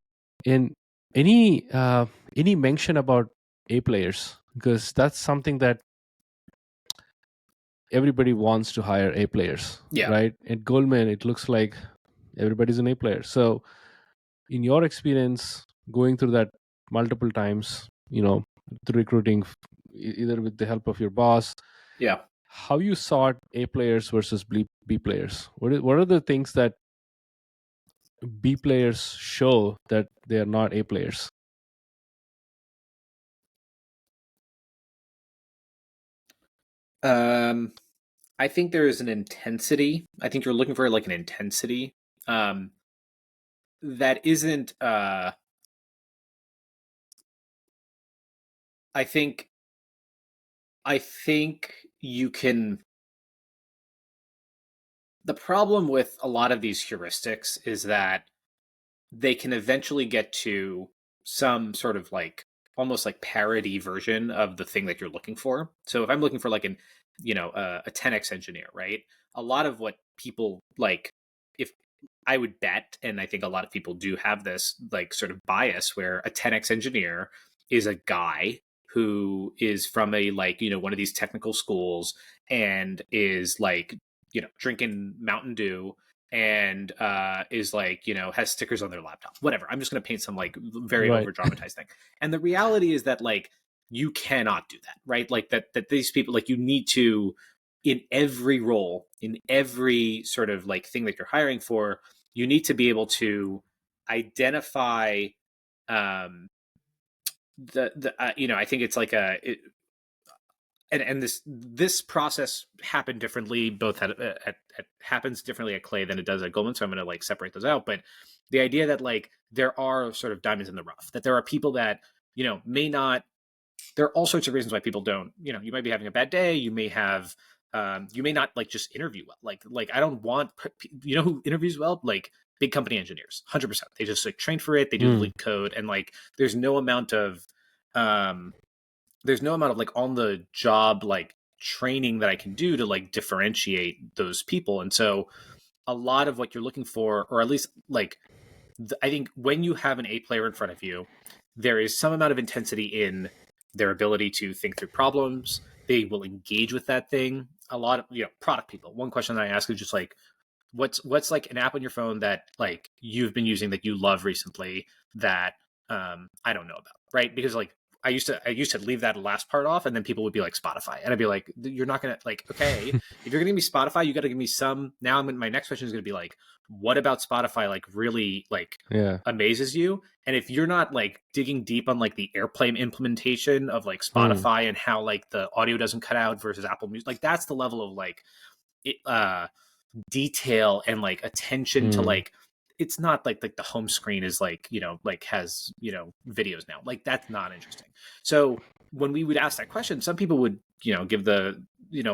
and any mention about A players, because that's something that everybody wants to hire A players, yeah. right? At Goldman it looks like everybody's an A player. So in your experience going through that multiple times, the recruiting, either with the help of your boss, Yeah. how you sort A players versus B players? What are the things that B players show that they are not A players? I think there is an intensity. I think you're looking for like an intensity um, that isn't. I think. I think you can. The problem with a lot of these heuristics is that they can eventually get to some sort of like almost like parody version of the thing that you're looking for. So if I'm looking for like a 10x engineer, right? A lot of what people like, if I would bet, and I think a lot of people do have this like sort of bias where a 10x engineer is a guy who is from a like, one of these technical schools and is like, drinking Mountain Dew and is like, has stickers on their laptop, whatever. I'm just going to paint some like very Right. over dramatized thing. And the reality is that like you cannot do that, right? Like that these people, like, you need to, in every role, in every sort of like thing that you're hiring for, you need to be able to identify I think it's like and this process happened differently both at happens differently at Clay than it does at Goldman, so I'm going to like separate those out. But the idea that like there are sort of diamonds in the rough, that there are people that may not, there are all sorts of reasons why people don't, you might be having a bad day, you may have you may not like just interview well, like I don't want, who interviews well, like big company engineers, 100%. They just like train for it, they do the leak code, and like um there's no amount of like on the job like training that I can do to like differentiate those people. And so a lot of what you're looking for, or at least like I think when you have an A player in front of you, there is some amount of intensity in their ability to think through problems. They will engage with that thing. A lot of product people. One question that I ask is just like, what's like an app on your phone that like you've been using that you love recently that I don't know about, right? Because like I used to leave that last part off, and then people would be like Spotify, and I'd be like, you're not gonna like, okay, if you're gonna give me Spotify, you got to give me some. Now my next question is gonna be like, what about Spotify like really like Yeah. amazes you? And if you're not like digging deep on like the airplane implementation of like Spotify and how like the audio doesn't cut out versus Apple Music, like that's the level of like it, detail and like attention to like, it's not like the home screen is like like has videos now, like that's not interesting. So when we would ask that question, some people would give the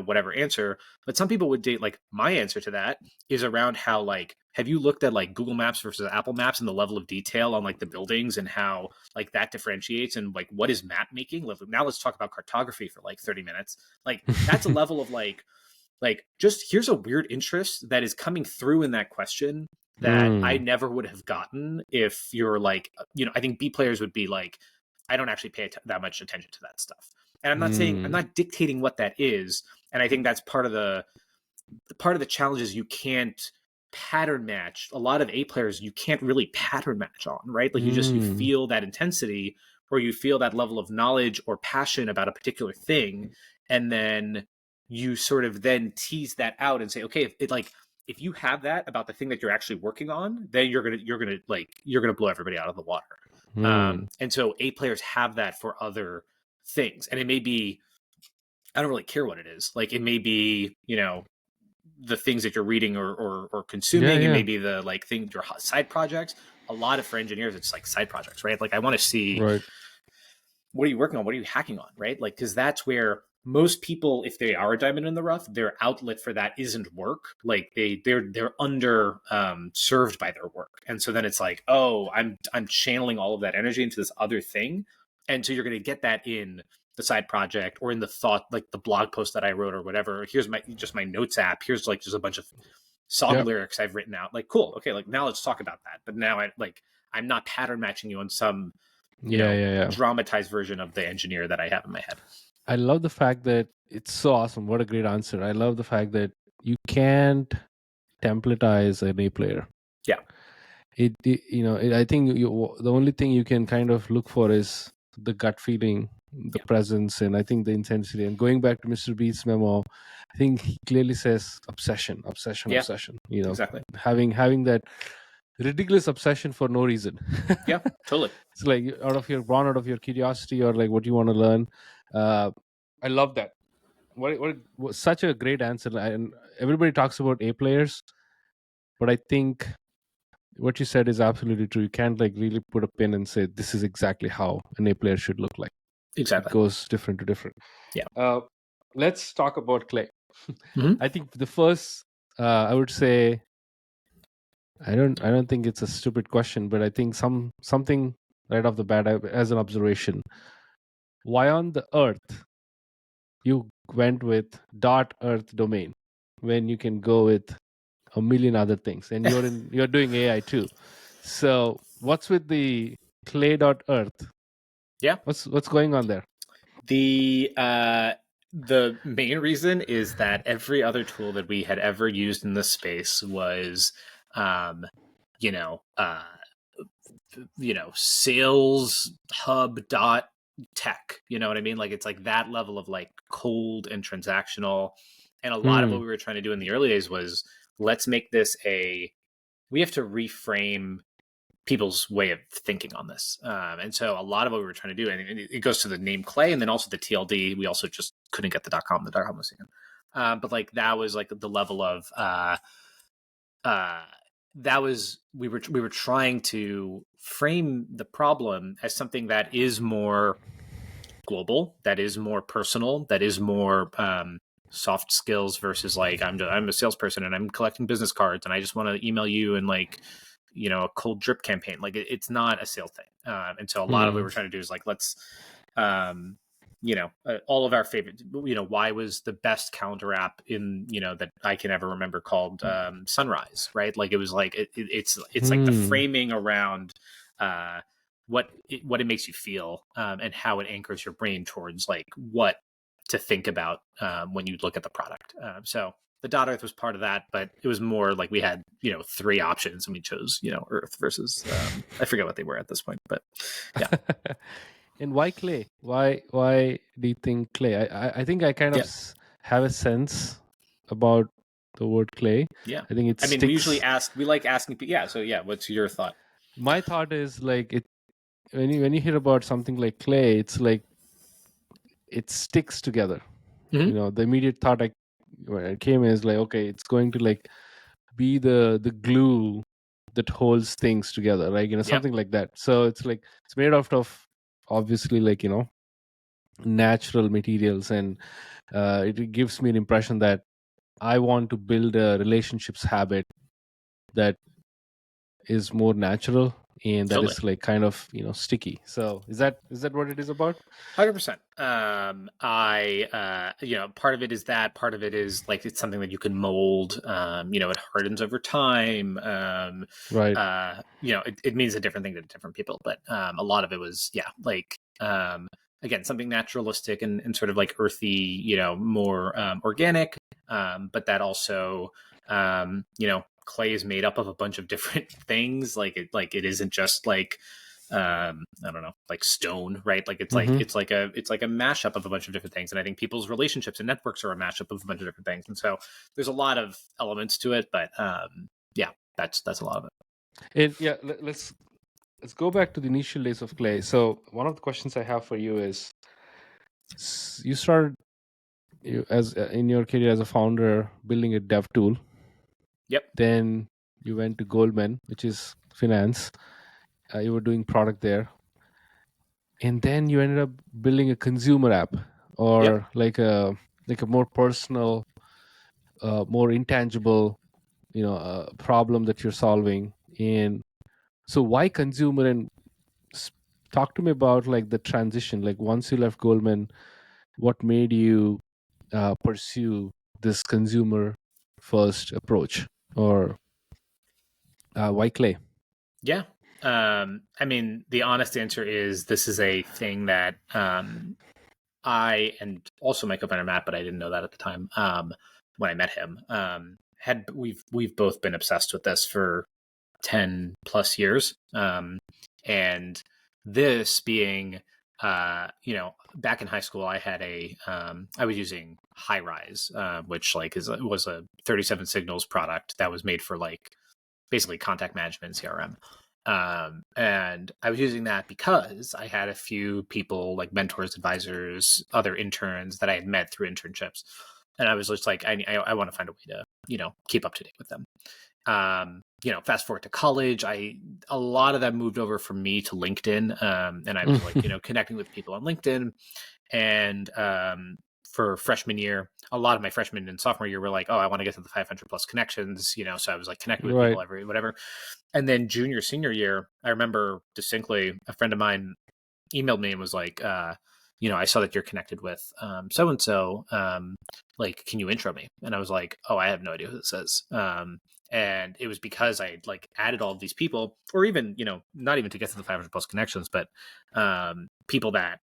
whatever answer, but some people would date like my answer to that is around how like, have you looked at like Google Maps versus Apple Maps and the level of detail on like the buildings and how like that differentiates, and like what is map making? Now let's talk about cartography for like 30 minutes. Like that's a level of like just here's a weird interest that is coming through in that question that I never would have gotten if you're like, I think B players would be like, I don't actually pay that much attention to that stuff. And I'm not saying, I'm not dictating what that is. And I think that's part of the challenge is you can't pattern match. A lot of A players you can't really pattern match on, right? Like you feel that intensity, or you feel that level of knowledge or passion about a particular thing, and then you sort of then tease that out and say, okay, if you have that about the thing that you're actually working on, then you're gonna blow everybody out of the water. And so A players have that for other things, and it may be, I don't really care what it is. Like, it may be, the things that you're reading or consuming, Yeah, and yeah. maybe the like thing, your side projects. A lot of, for engineers, it's like side projects, right? Like, I want to see, Right. what are you working on? What are you hacking on? Right? Like, because that's where most people, if they are a diamond in the rough, their outlet for that isn't work. Like, they're under served by their work. And so then it's like, oh, I'm channeling all of that energy into this other thing. And so you're going to get that in the side project or in the thought, like the blog post that I wrote or whatever. Here's my notes app. Here's like just a bunch of song Yep. lyrics I've written out. Like, cool. Okay. Like, now let's talk about that. But now I'm not pattern matching you on some, Yeah. dramatized version of the engineer that I have in my head. I love the fact that it's so awesome. What a great answer. I love the fact that you can't templatize an A player. Yeah. I think the only thing you can kind of look for is the gut feeling, the presence, and I think the intensity. And going back to Mr. Beat's memo, I think he clearly says obsession. Exactly. Having that ridiculous obsession for no reason. Yeah, totally. It's like born out of your curiosity or like what you want to learn. I love that. What such a great answer. And everybody talks about A players, but I think what you said is absolutely true. You can't like really put a pin and say this is exactly how an A player should look like. Exactly. It goes different to different. Yeah. Let's talk about clay. Mhm. I think the first, I would say, I don't think it's a stupid question, but I think something right off the bat as an observation. Why on the earth you went with .earth domain when you can go with a million other things, and you're doing AI too. So what's with the clay.earth? Yeah. What's going on there? The main reason is that every other tool that we had ever used in this space was, you know, uh, sales hub dot tech. You know what I mean? Like, it's like that level of like cold and transactional. And a lot of what we were trying to do in the early days was, let's make this we have to reframe people's way of thinking on this. And so a lot of what we were trying to do, and it goes to the name Clay, and then also the TLD. We also just couldn't get the .com. The .com was taken. But like, that was like the level of we were trying to frame the problem as something that is more global, that is more personal, that is more soft skills versus like, I'm a salesperson and I'm collecting business cards and I just want to email you and like, a cold drip campaign. Like, it's not a sales thing. And so a lot of what we're trying to do is like, let's all of our favorite, why was the best calendar app in, that I can ever remember called Sunrise, right? Like, it was like, it's like the framing around what it makes you feel, and how it anchors your brain towards like what to think about when you look at the product. So the .earth was part of that, but it was more like we had, 3 options and we chose, Earth versus, I forget what they were at this point, but yeah. And why clay? Why do you think clay? I think I kind of have a sense about the word clay. Yeah. I think it I mean, we sticks. usually we like asking people. Yeah. So yeah, what's your thought? My thought is like when you hear about something like clay, it's like it sticks together. Mm-hmm. The immediate thought when it came is like, okay, it's going to like be the glue that holds things together, like something like that. So it's like it's made out of obviously like natural materials, and it gives me an impression that I want to build a relationships habit that is more natural and that is like kind of sticky. So is that what it is about? 100%. Part of it is that. Part of it is like, it's something that you can mold. It hardens over time. Right. It means a different thing to different people, but a lot of it was again, something naturalistic and sort of like earthy, more organic. But that also, clay is made up of a bunch of different things. Like it isn't just like I don't know, like stone, right? Like Mm-hmm. it's like a mashup of a bunch of different things. And I think people's relationships and networks are a mashup of a bunch of different things. And so there's a lot of elements to it, but yeah, that's a lot of it. And yeah, let's go back to the initial days of Clay. So one of the questions I have for you is, you started as in your career as a founder building a dev tool. Yep. Then you went to Goldman, which is finance. You were doing product there, and then you ended up building a consumer app, Yep. or like a more personal, more intangible, problem that you're solving. And so why consumer? And s- talk to me about like the transition. Like once you left Goldman, what made you pursue this consumer first approach, or why Clay? Yeah. I mean, the honest answer is this is a thing that I and also my co-founder Matt, but I didn't know that at the time. When I met him, had we've both been obsessed with this for 10 plus years. And this being, back in high school, I had I was using High Rise, which like was a 37 signals product that was made for like basically contact management CRM. And I was using that because I had a few people like mentors, advisors, other interns that I had met through internships. And I was just like, I want to find a way to, keep up to date with them. Fast forward to college, a lot of that moved over from me to LinkedIn. And I was like, connecting with people on LinkedIn. And for freshman year, a lot of my freshman and sophomore year were like, oh, I want to get to the 500 plus connections, so I was like connecting with Right. people every whatever. And then junior, senior year, I remember distinctly a friend of mine emailed me and was like, I saw that you're connected with so and so. Like, can you intro me? And I was like, oh, I have no idea who this is. And it was because I like added all of these people, or even, not even to get to the 500 plus connections, but people that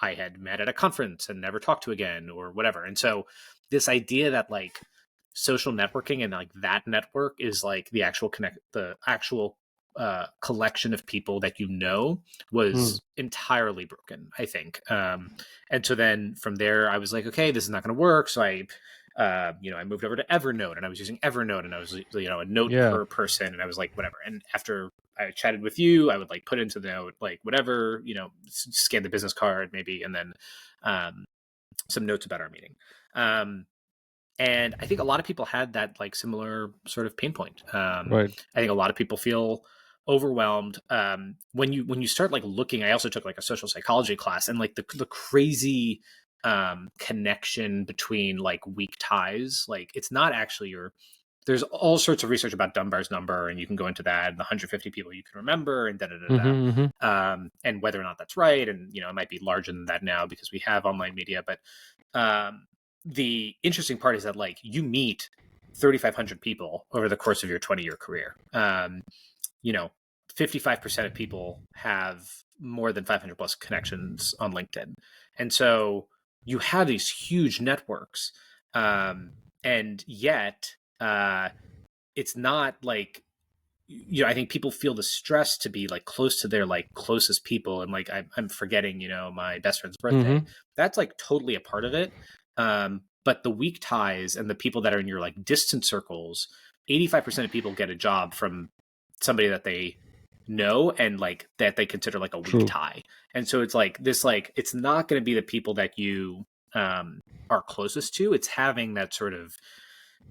I had met at a conference and never talked to again or whatever. And so this idea that like social networking and like that network is like the actual collection of people that Mm. was entirely broken, I think. And so then from there, I was like, okay, this is not going to work. So I moved over to Evernote, and I was using Evernote, and I was, a note Yeah. per person, and I was like, whatever. And after I chatted with you, I would like put into the note, like whatever, scan the business card maybe, and then some notes about our meeting. And I think a lot of people had that like similar sort of pain point. Right. I think a lot of people feel overwhelmed when you start like looking. I also took like a social psychology class, and like the crazy connection between like weak ties. Like it's not actually there's all sorts of research about Dunbar's number, and you can go into that, and the 150 people you can remember, and da da da Mm-hmm, mm-hmm. and whether or not that's right. And it might be larger than that now because we have online media, but the interesting part is that like you meet 3,500 people over the course of your 20-year career. 55% of people have more than 500 plus connections on LinkedIn. And so you have these huge networks. And yet it's not like, I think people feel the stress to be like close to their like closest people. And like, I'm forgetting, my best friend's birthday. Mm-hmm. That's like totally a part of it. But the weak ties and the people that are in your like distant circles, 85% of people get a job from somebody that they know and like that they consider like a weak True. tie. And so it's like this, like, it's not going to be the people that you are closest to. It's having that sort of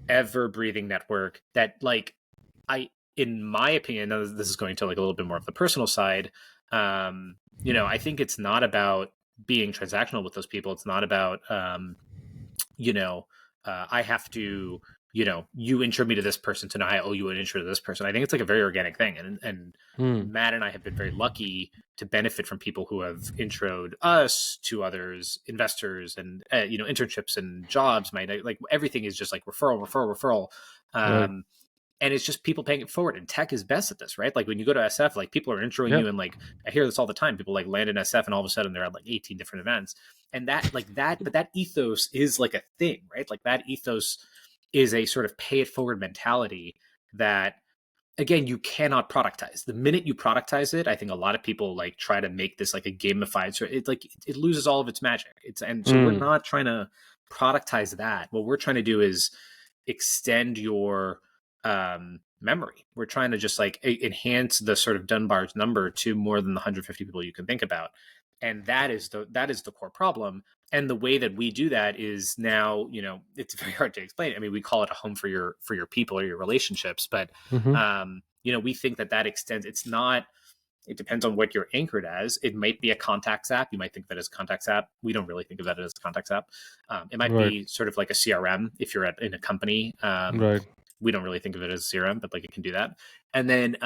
ever breathing network that like, in my opinion, this is going to like a little bit more of the personal side. I think it's not about being transactional with those people. It's not about, I have to, you intro me to this person, so now I owe you an intro to this person. I think it's like a very organic thing. And Mm. Matt and I have been very lucky to benefit from people who have introed us to others, investors, and, internships and jobs. Like everything is just like referral. Right. And it's just people paying it forward. And tech is best at this, right? Like when you go to SF, like people are introing Yep. you, and like I hear this all the time. People like land in SF, and all of a sudden they're at like 18 different events. And but that ethos is like a thing, right? Like that ethos is a sort of pay it forward mentality that again, you cannot productize. The minute you productize it, I think a lot of people like try to make this like a gamified, so it loses all of its magic. And so we're not trying to productize that. What we're trying to do is extend your memory. We're trying to just like enhance the sort of Dunbar's number to more than the 150 people you can think about. And that is the core problem. And the way that we do that is now, it's very hard to explain. I mean, we call it a home for your people or your relationships, but we think that extends. It depends on what you're anchored as. It might be a contacts app. You might think of it as a contacts app. We don't really think of that as a contacts app. It might be sort of like a CRM if you're in a company. We don't really think of it as a CRM, but like it can do that. And then,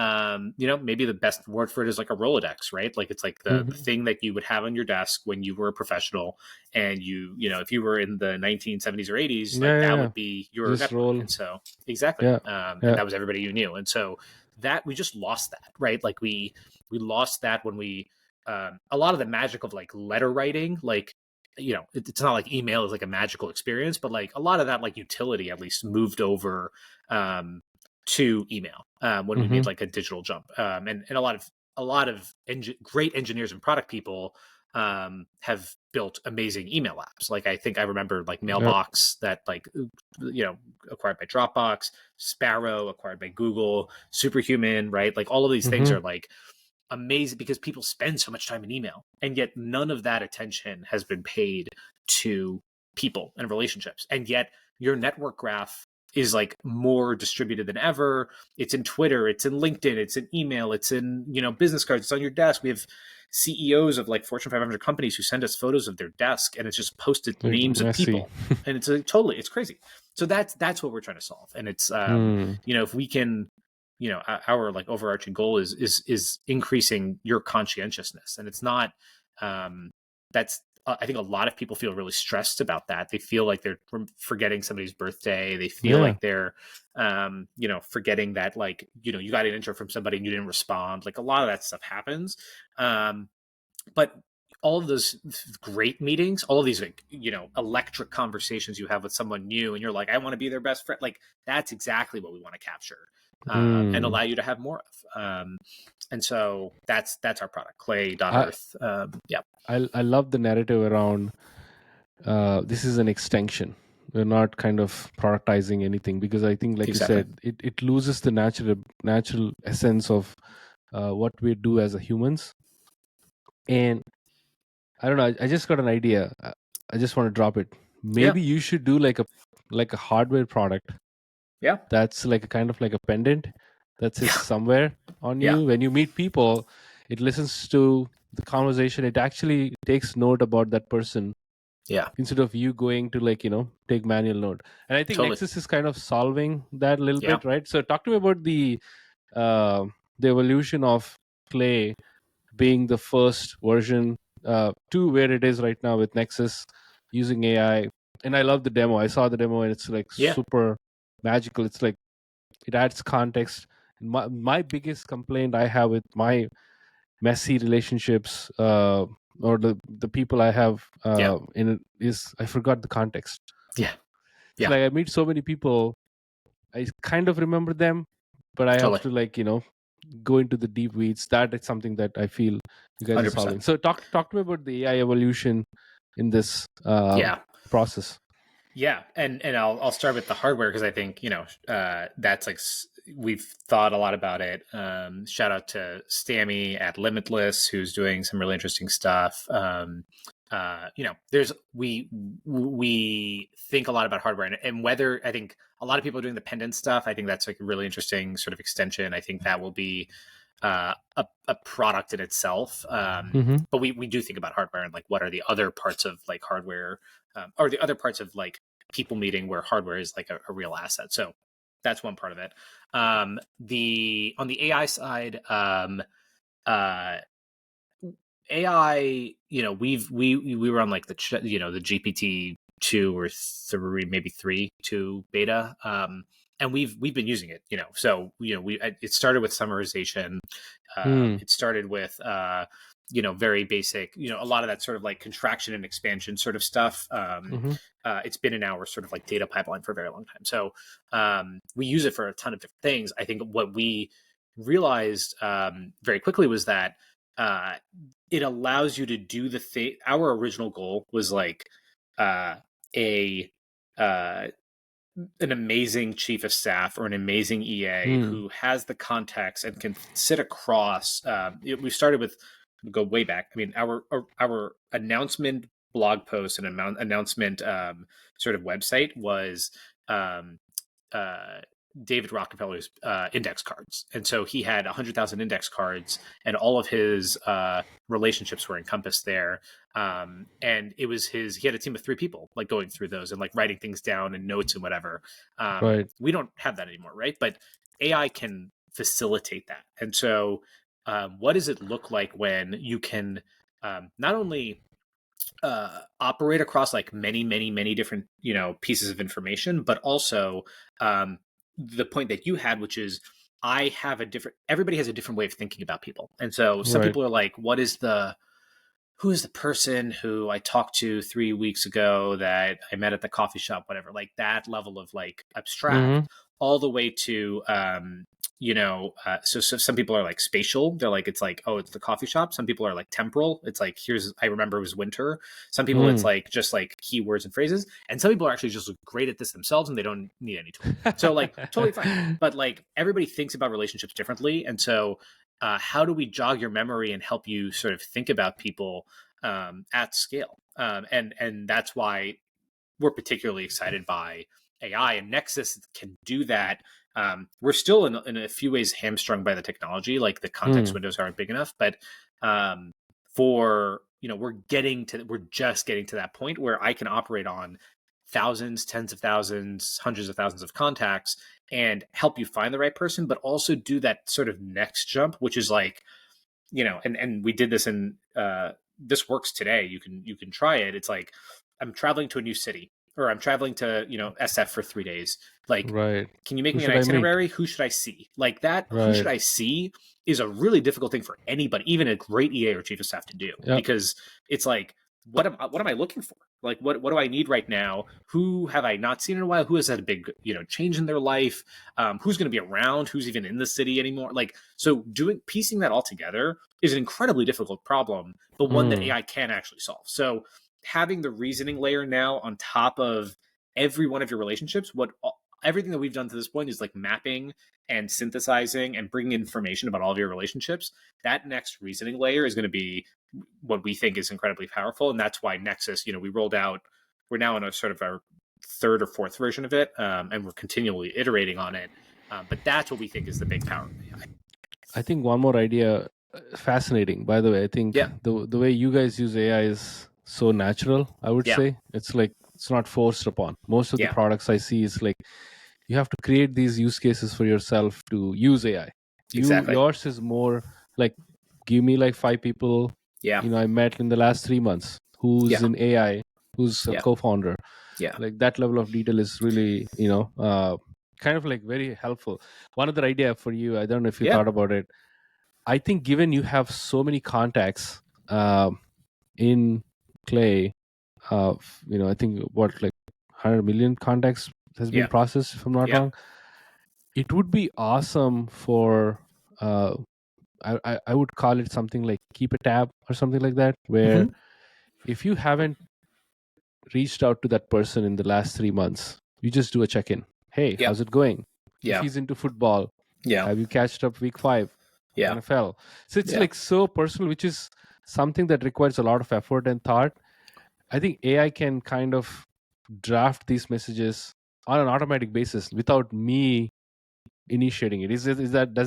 maybe the best word for it is like a Rolodex, right? Like it's like the thing that you would have on your desk when you were a professional, and if you were in the 1970s or 80s, that would be your just network. roll. And so exactly, and that was everybody you knew. And so that we just lost that, right? Like we lost that when we a lot of the magic of like letter writing, like it's not like email is like a magical experience, but like a lot of that like utility at least moved over to email when we made like a digital jump. And a lot of great engineers and product people have built amazing email apps. Like I think I remember like Mailbox that like acquired by Dropbox, Sparrow acquired by Google, Superhuman, right? Like all of these things are like amazing because people spend so much time in email, and yet none of that attention has been paid to people and relationships. And yet your network graph is like more distributed than ever. It's in Twitter, it's in LinkedIn, it's in email, it's in business cards, it's on your desk. We have CEOs of like Fortune 500 companies who send us photos of their desk, and it's just posted names of people, and it's it's crazy. So that's what we're trying to solve. And it's if we can, our like overarching goal is increasing your conscientiousness. And it's not that's I think a lot of people feel really stressed about that. They feel like they're forgetting somebody's birthday. They feel like they're forgetting that like you got an intro from somebody and you didn't respond. Like a lot of that stuff happens. But all of those great meetings, all of these like electric conversations you have with someone new, and you're like, I want to be their best friend. Like that's exactly what we want to capture. And allow you to have more of. And so that's our product, Clay.Earth. I love the narrative around this is an extension. We're not kind of productizing anything, because I think, like you said, it loses the natural essence of what we do as a humans. And I don't know, I just got an idea. I just want to drop it. Maybe you should do like a hardware product. Yeah. That's like a kind of like a pendant that sits somewhere on you. When you meet people, it listens to the conversation. It actually takes note about that person. Yeah. Instead of you going to like, take manual note. And I think Nexus is kind of solving that a little bit, right? So talk to me about the evolution of Clay being the first version to where it is right now with Nexus using AI. And I love the demo. I saw the demo and it's like super magical. It's like it adds context. My biggest complaint I have with my messy relationships or the people I have in it is I forgot the context. It's like I meet so many people, I kind of remember them, but I have to like go into the deep weeds. That is something that I feel you guys 100%. Are solving. So talk to me about the AI evolution in this process. Yeah, and I'll start with the hardware, because I think that's like we've thought a lot about it. Shout out to Stammy at Limitless, who's doing some really interesting stuff. There's we think a lot about hardware, and whether I think a lot of people are doing the pendant stuff. I think that's like a really interesting sort of extension. I think that will be a product in itself. But we do think about hardware and like what are the other parts of like hardware, or the other parts of like people meeting where hardware is like a real asset. So that's one part of it. On the AI side, AI, we were on like the GPT 2 or 3, maybe 3.2 beta. And we've been using it, so it started with summarization. It started with very basic, a lot of that sort of like contraction and expansion sort of stuff. It's been in our sort of like data pipeline for a very long time. So we use it for a ton of different things. I think what we realized very quickly was that it allows you to do the thing. Our original goal was like a an amazing chief of staff or an amazing EA who has the context and can sit across. We started with, go way back. I mean, our announcement blog post and announcement sort of website was um, uh, David Rockefeller's index cards. And so he had 100,000 index cards, and all of his relationships were encompassed there. And it was he had a team of 3 people like going through those and like writing things down and notes and whatever. Right. We don't have that anymore, right? But AI can facilitate that. And so what does it look like when you can not only operate across like many different pieces of information, but also the point that you had, which is everybody has a different way of thinking about people. And so some Right. people are like, who is the person who I talked to 3 weeks ago that I met at the coffee shop, whatever, like that level of like abstract, all the way to so some people are like spatial. They're like, it's like, oh, it's the coffee shop. Some people are like temporal. It's like, I remember it was winter. Some people it's like just like keywords and phrases, and some people are actually just great at this themselves and they don't need any tool. So like totally fine. But like everybody thinks about relationships differently, and so how do we jog your memory and help you sort of think about people at scale? And that's why we're particularly excited by AI, and Nexus can do that. We're still in a few ways hamstrung by the technology, like the context windows aren't big enough, but we're just getting to that point where I can operate on thousands, tens of thousands, hundreds of thousands of contacts and help you find the right person, but also do that sort of next jump, which is like, and we did this in this works today. You can try it. It's like, I'm traveling to a new city, or I'm traveling to SF for 3 days. Like, Right. can you make Who me an should I meet? itinerary? Who should I see? Like that. Who should Right. I see is a really difficult thing for anybody, even a great EA or chief of staff, to do, Yep. because it's like, what am I looking for? Like, what do I need right now? Who have I not seen in a while? Who has had a big change in their life? Who's going to be around? Who's even in the city anymore? Like, so piecing that all together is an incredibly difficult problem, but one that AI can actually solve. So having the reasoning layer now on top of every one of your relationships, everything that we've done to this point is like mapping and synthesizing and bringing information about all of your relationships. That next reasoning layer is going to be what we think is incredibly powerful. And that's why Nexus, we rolled out, we're now in a sort of our 3rd or 4th version of it. And we're continually iterating on it. But that's what we think is the big power of AI. I think one more idea, fascinating, by the way. I think the way you guys use AI is so natural, I would say. It's like, it's not forced upon. Most of the products I see is like, you have to create these use cases for yourself to use AI. Exactly. Yours is more like, give me like 5 people I met in the last 3 months who's in AI, who's a co-founder. Like that level of detail is really kind of like very helpful. One other idea for you, I don't know if you thought about it. I think given you have so many contacts in Clay, I think what, like 100 million contacts has been processed, if I'm not wrong. It would be awesome for I would call it something like keep a tab or something like that, where if you haven't reached out to that person in the last 3 months, you just do a check-in. Hey, how's it going? If he's into football, have you catched up week 5? NFL. So it's like so personal, which is something that requires a lot of effort and thought. I think AI can kind of draft these messages on an automatic basis without me initiating it. Does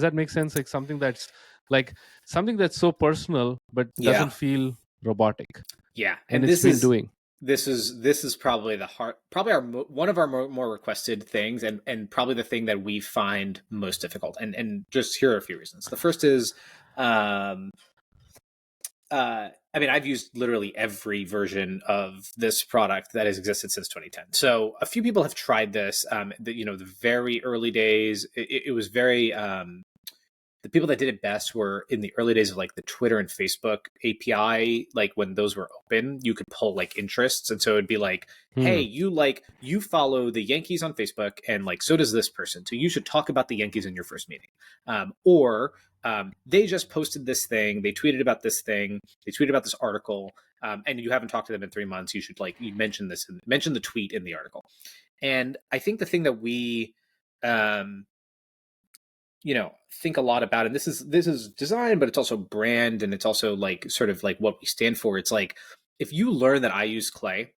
that make sense? Like something that's so personal but doesn't feel robotic. And it's been doing. This is probably one of our more requested things, and probably the thing that we find most difficult. And just here are a few reasons. The first is, I've used literally every version of this product that has existed since 2010. So a few people have tried this. The very early days, it was very the people that did it best were in the early days of like the Twitter and Facebook API. Like when those were open, you could pull like interests. And so it'd be like, hey, you follow the Yankees on Facebook, and like, so does this person. So you should talk about the Yankees in your first meeting. Or they just posted this thing. They tweeted about this thing. They tweeted about this article. And you haven't talked to them in 3 months. You should like, you mention this and mention the tweet in the article. And I think the thing that we, think a lot about, and this is design, but it's also brand, and it's also like sort of like what we stand for. It's like, if you learn that I use clay,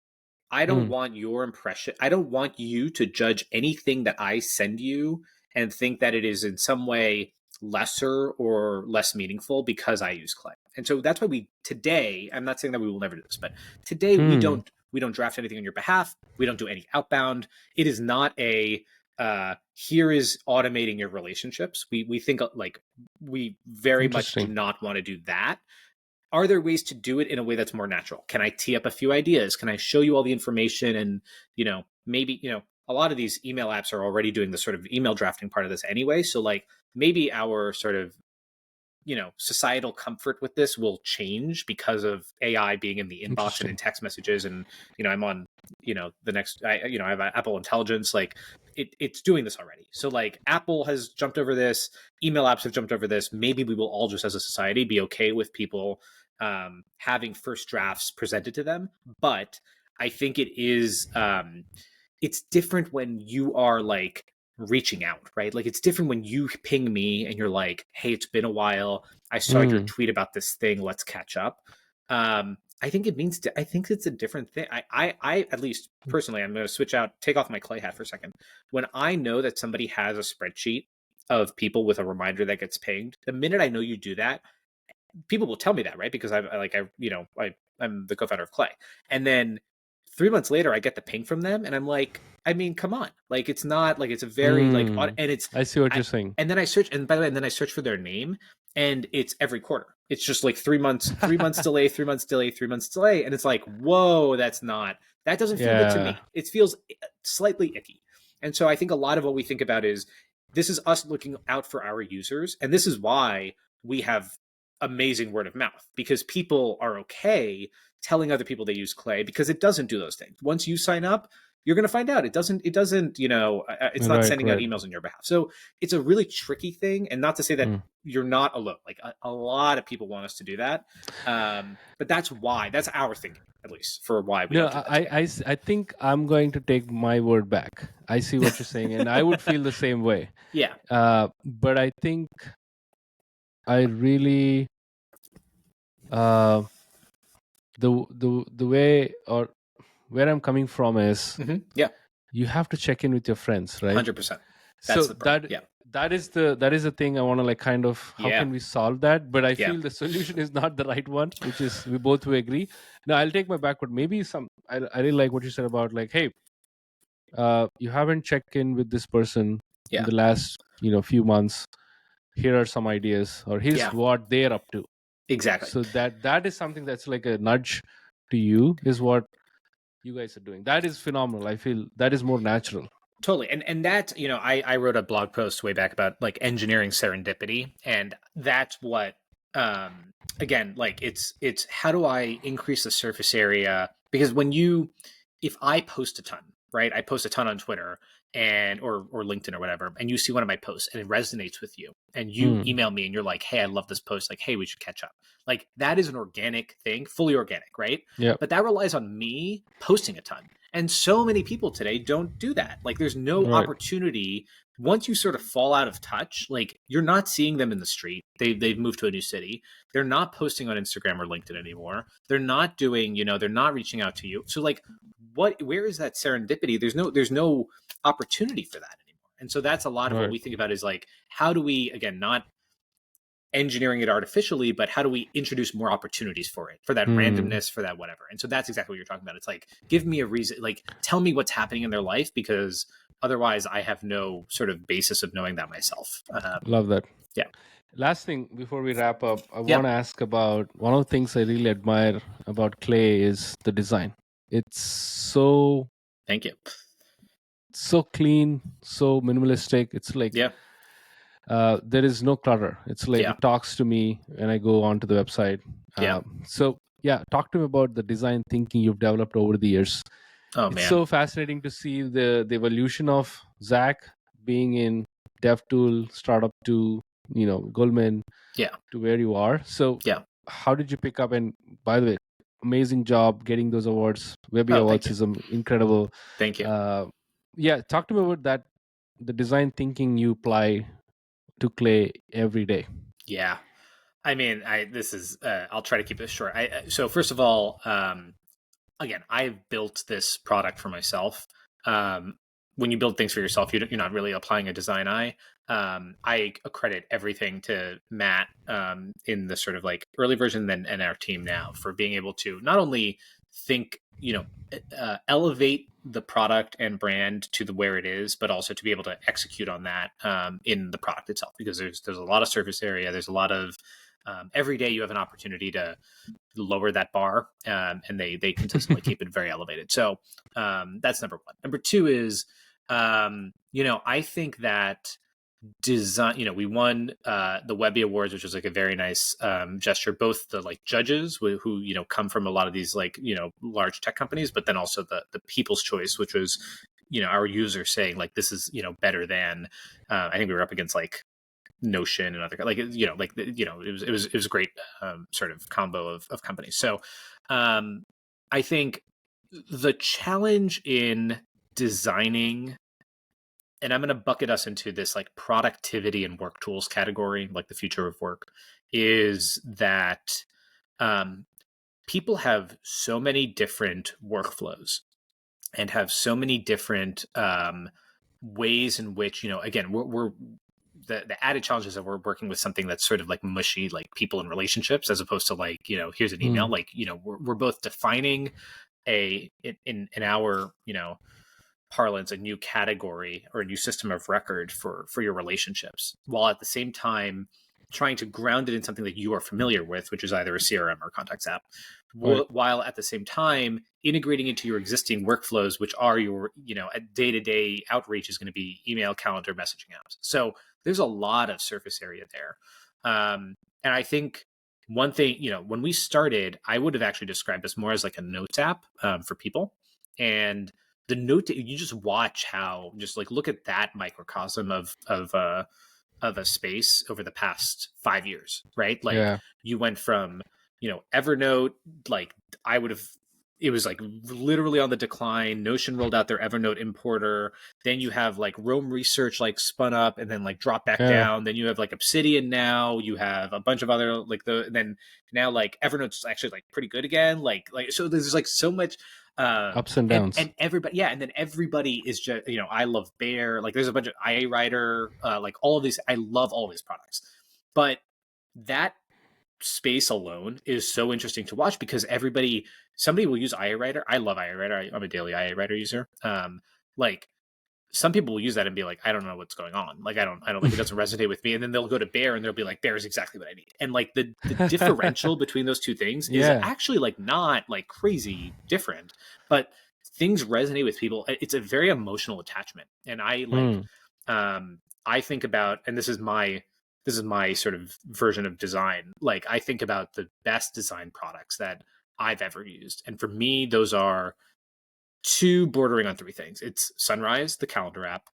I don't want your impression. I don't want you to judge anything that I send you and think that it is in some way lesser or less meaningful because I use clay. And so that's why today, I'm not saying that we will never do this, but today we don't draft anything on your behalf. We don't do any outbound. It is not a here is automating your relationships. We think like we very much do not want to do that. Are there ways to do it in a way that's more natural? Can I tee up a few ideas? Can I show you all the information? And, maybe, a lot of these email apps are already doing the sort of email drafting part of this anyway. So like maybe our sort of, societal comfort with this will change because of AI being in the inbox and in text messages. And, I'm on, the next, I have Apple Intelligence, like it's doing this already. So like Apple has jumped over this, email apps have jumped over this. Maybe we will all just as a society be okay with people having first drafts presented to them. But I think it is, it's different when you are like reaching out, right? Like it's different when you ping me and you're like, hey, it's been a while. I saw your tweet about this thing. Let's catch up. I think I think it's a different thing. I at least personally, I'm going to switch out, take off my clay hat for a second. When I know that somebody has a spreadsheet of people with a reminder that gets pinged, the minute I know you do that, people will tell me that, right? Because I'm the co-founder of Clay. And then 3 months later, I get the ping from them and I'm like, I mean, come on. Like, it's not like, it's a very like, and it's, I see what you're saying. And then I search, and by the way, and then I search for their name and it's every quarter. It's just like 3 months, 3 months delay, 3 months delay, 3 months delay. And it's like, whoa, that doesn't feel good to me. It feels slightly icky. And so I think a lot of what we think about is this is us looking out for our users. And this is why we have amazing word of mouth, because people are okay telling other people they use clay because it doesn't do those things. Once you sign up, you're going to find out it doesn't, it's not sending out emails on your behalf. So it's a really tricky thing. And not to say that you're not alone. Like a lot of people want us to do that. But that's our thinking, at least for why we don't do that. I think I'm going to take my word back. I see what you're saying. And I would feel the same way. Yeah. But I think I really, the way or where I'm coming from is, you have to check in with your friends, right? 100%. That's the problem. That is the thing I want to like kind of, how can we solve that? But I feel the solution is not the right one, which is we both will agree. Now I'll take my backward. Maybe I really like what you said about like, hey, you haven't checked in with this person in the last, few months. Here are some ideas, or here's what they're up to. Exactly. So that is something that's like a nudge to you, is what you guys are doing. That is phenomenal. I feel that is more natural. Totally. And that, I wrote a blog post way back about like engineering serendipity. And that's what, again, like it's how do I increase the surface area? Because if I post a ton, right? I post a ton on Twitter or LinkedIn or whatever, and you see one of my posts and it resonates with you and you email me and you're like, hey, I love this post. Like, hey, we should catch up. Like that is an organic thing, fully organic, right? Yeah. But that relies on me posting a ton. And so many people today don't do that. Like there's no opportunity. Once you sort of fall out of touch, like you're not seeing them in the street. They've moved to a new city. They're not posting on Instagram or LinkedIn anymore. They're not doing, they're not reaching out to you. So like where is that serendipity? There's no opportunity for that anymore. And so that's a lot of what we think about is like, how do we, again, not engineering it artificially, but how do we introduce more opportunities for it, for that randomness, for that whatever. And so that's exactly what you're talking about. It's like, give me a reason, like tell me what's happening in their life, because otherwise I have no sort of basis of knowing that myself. Love that. Yeah. Last thing before we wrap up, I want to ask about one of the things I really admire about clay is the design. It's so... Thank you. So clean, so minimalistic. It's like there is no clutter. It's like Yeah. it talks to me when I go onto the website. Yeah. So yeah, talk to me about the design thinking you've developed over the years. Oh It's man. so fascinating to see the evolution of Zach being in DevTool startup to Goldman Yeah. to where you are. So Yeah. how did you pick up? And by the way, amazing job getting those awards. Webby Oh, thank Awards you. is incredible. Thank you. Uh, yeah, talk to me about that. The design thinking you apply to Clay every day. Yeah. I mean, I'll try to keep this short. So first of all, again, I've built this product for myself. Um, when you build things for yourself, you're not really applying a design eye. I accredit everything to Matt in the sort of like early version, then and our team now for being able to not only think, elevate the product and brand to the where it is, but also to be able to execute on that in the product itself. Because there's a lot of surface area. There's a lot of every day you have an opportunity to lower that bar, and they consistently keep it very elevated. So that's number one. Number two is, I think that design. We won the Webby Awards, which was like a very nice gesture. Both the like judges who come from a lot of these like large tech companies, but then also the People's Choice, which was our users saying like this is better than. I think we were up against like Notion and other it was a great sort of combo of companies. So I think the challenge in designing, and I'm going to bucket us into this like productivity and work tools category, like the future of work, is that people have so many different workflows and have so many different ways in which again we're the added challenge is that we're working with something that's sort of like mushy, like people and relationships, as opposed to like here's an email. Mm. Like we're both defining in our parlance a new category or a new system of record for your relationships, while at the same time trying to ground it in something that you are familiar with, which is either a CRM or contacts app, Right. while at the same time integrating into your existing workflows, which are your day-to-day outreach is going to be email, calendar, messaging apps. So there's a lot of surface area there, and I think one thing, when we started, I would have actually described this more as like a notes app for people. And the note, you just watch how, just like look at that microcosm of a space over the past 5 years, right? Like Yeah. you went from, Evernote, like I would have, it was like literally on the decline. Notion rolled out their Evernote importer. Then you have like Roam Research like spun up and then like dropped back Yeah. down. Then you have like Obsidian now. You have a bunch of other like then now like Evernote's actually like pretty good again. Like so there's like so much Ups and downs. and everybody, yeah, and then everybody is just I love Bear, like there's a bunch of IA Writer, like all of these, I love all of these products, but that space alone is so interesting to watch because somebody will use IA Writer. I love IA Writer. I'm a daily IA Writer user. Like some people will use that and be like, I don't know what's going on. Like, I don't like, it doesn't resonate with me. And then they'll go to Bear and they'll be like, Bear is exactly what I need. And like the differential between those two things is Yeah. actually like not like crazy different, but things resonate with people. It's a very emotional attachment. And I like, Mm. I think about, and this is my sort of version of design. Like I think about the best design products that I've ever used. And for me, those are two bordering on three things. It's Sunrise, the calendar app,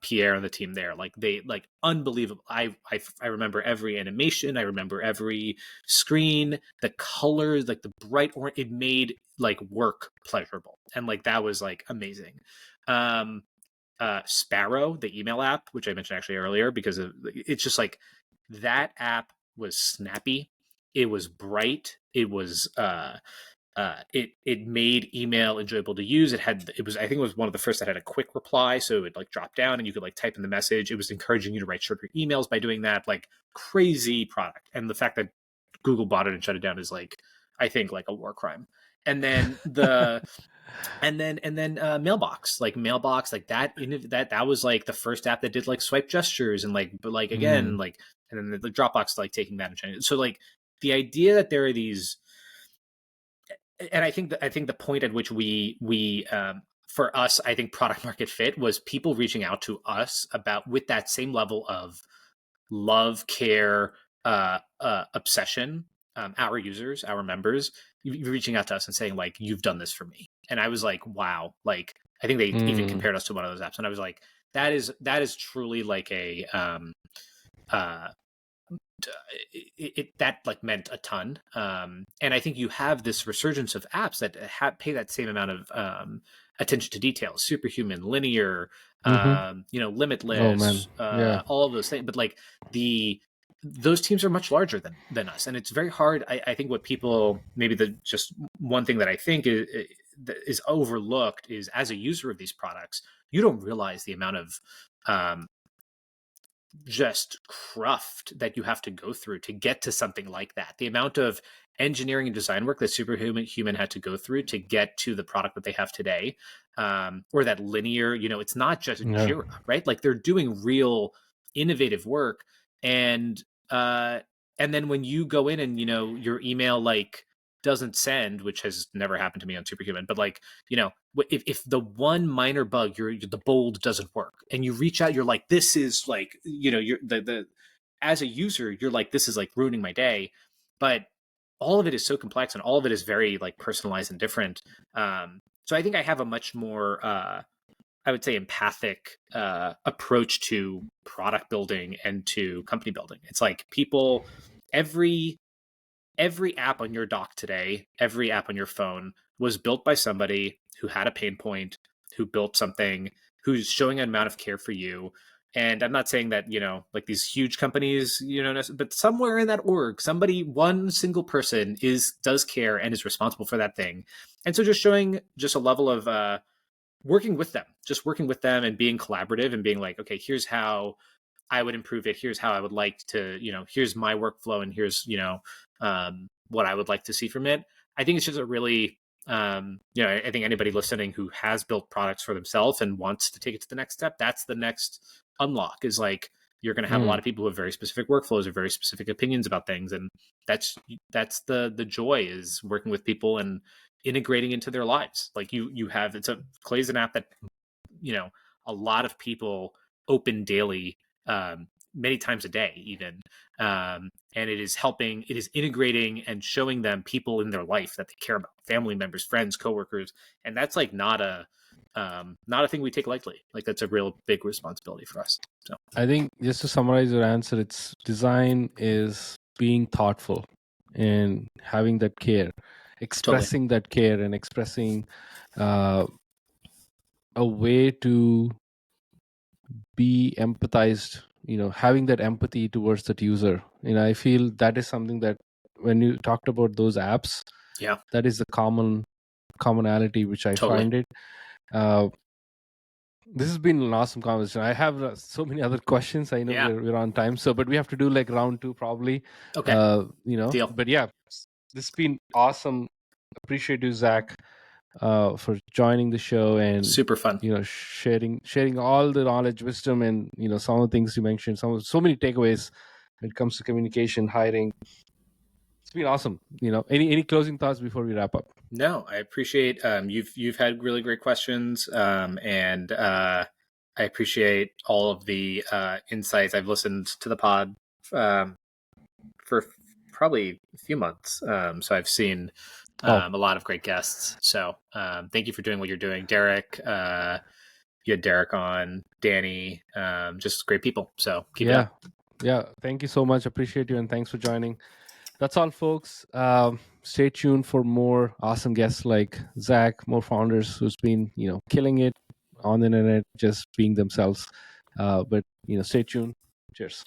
Pierre and the team there. Like they like unbelievable. I remember every animation. I remember every screen, the colors, like the bright orange. It made like work pleasurable, and like that was like amazing. Um, Sparrow, the email app, which I mentioned actually earlier, because it's just like that app was snappy. It was bright. It was it made email enjoyable to use. It was, I think it was one of the first that had a quick reply, so it would like drop down and you could like type in the message. It was encouraging you to write shorter emails by doing that. Like crazy product, and the fact that Google bought it and shut it down is like, I think like a war crime. And then Mailbox, like that was like the first app that did like swipe gestures and like, but like again Mm. like, and then the Dropbox like taking that and changing it. So like the idea that there are these, and I think the point at which we for us, I think product market fit was people reaching out to us about with that same level of love, care, obsession, our users, our members, reaching out to us and saying like, "You've done this for me," and I was like, "Wow!" Like, I think they even compared us to one of those apps, and I was like, "That is truly like a uh, that like meant a ton." And I think you have this resurgence of apps that pay that same amount of attention to detail, superhuman, linear, Oh man, limitless, yeah. all of those things. But like those teams are much larger than us, and it's very hard. I think what people, maybe the just one thing that I think is overlooked is, as a user of these products, you don't realize the amount of just cruft that you have to go through to get to something like that. The amount of engineering and design work that Superhuman had to go through to get to the product that they have today, or that linear, it's not just Yeah. Jira, right? Like, they're doing real innovative work. And then when you go in and, your email like doesn't send, which has never happened to me on Superhuman, but like, if the one minor bug, the bold doesn't work, and you reach out, you're like, this is like, you're the as a user, you're like, this is like ruining my day. But all of it is so complex, and all of it is very like personalized and different. So I think I have a much more I would say empathic approach to product building and to company building. It's like, people, every app on your dock today, every app on your phone was built by somebody who had a pain point, who built something, who's showing an amount of care for you. And I'm not saying that, like these huge companies, but somewhere in that org, somebody, one single person does care and is responsible for that thing. And so just showing just a level of working with them and being collaborative and being like, okay, here's how I would improve it. Here's how I would like to, here's my workflow, and here's, what I would like to see from it. I think it's just a really, I think anybody listening who has built products for themselves and wants to take it to the next step, that's the next unlock, is like, you're going to have a lot of people with very specific workflows or very specific opinions about things. And that's the joy, is working with people and integrating into their lives. Like, you have, Clay's an app that, a lot of people open daily, many times a day even. And it is integrating and showing them people in their life that they care about, family members, friends, coworkers. And that's like not a thing we take lightly. Like, that's a real big responsibility for us. So I think, just to summarize your answer, it's design is being thoughtful and having that care, expressing that care, and expressing a way to be empathized, having that empathy towards that user. I feel that is something that, when you talked about those apps, yeah, that is the commonality which I find it. This has been an awesome conversation. I have so many other questions. I know we're on time, but we have to do like round 2 probably. Okay. Deal. But yeah, this has been awesome. Appreciate you, Zach, for joining the show, and super fun. Sharing all the knowledge, wisdom, and some of the things you mentioned. So many takeaways when it comes to communication, hiring. It's been awesome. Any closing thoughts before we wrap up? No, I appreciate you've had really great questions, and I appreciate all of the insights. I've listened to the pod for probably a few months, so I've seen a lot of great guests. So thank you for doing what you're doing, Derek. You had Derek on, Danny, just great people. So keep it up. Yeah, thank you so much. Appreciate you, and thanks for joining. That's all, folks. Stay tuned for more awesome guests like Zach, more founders who's been, killing it on the internet, just being themselves. But stay tuned. Cheers.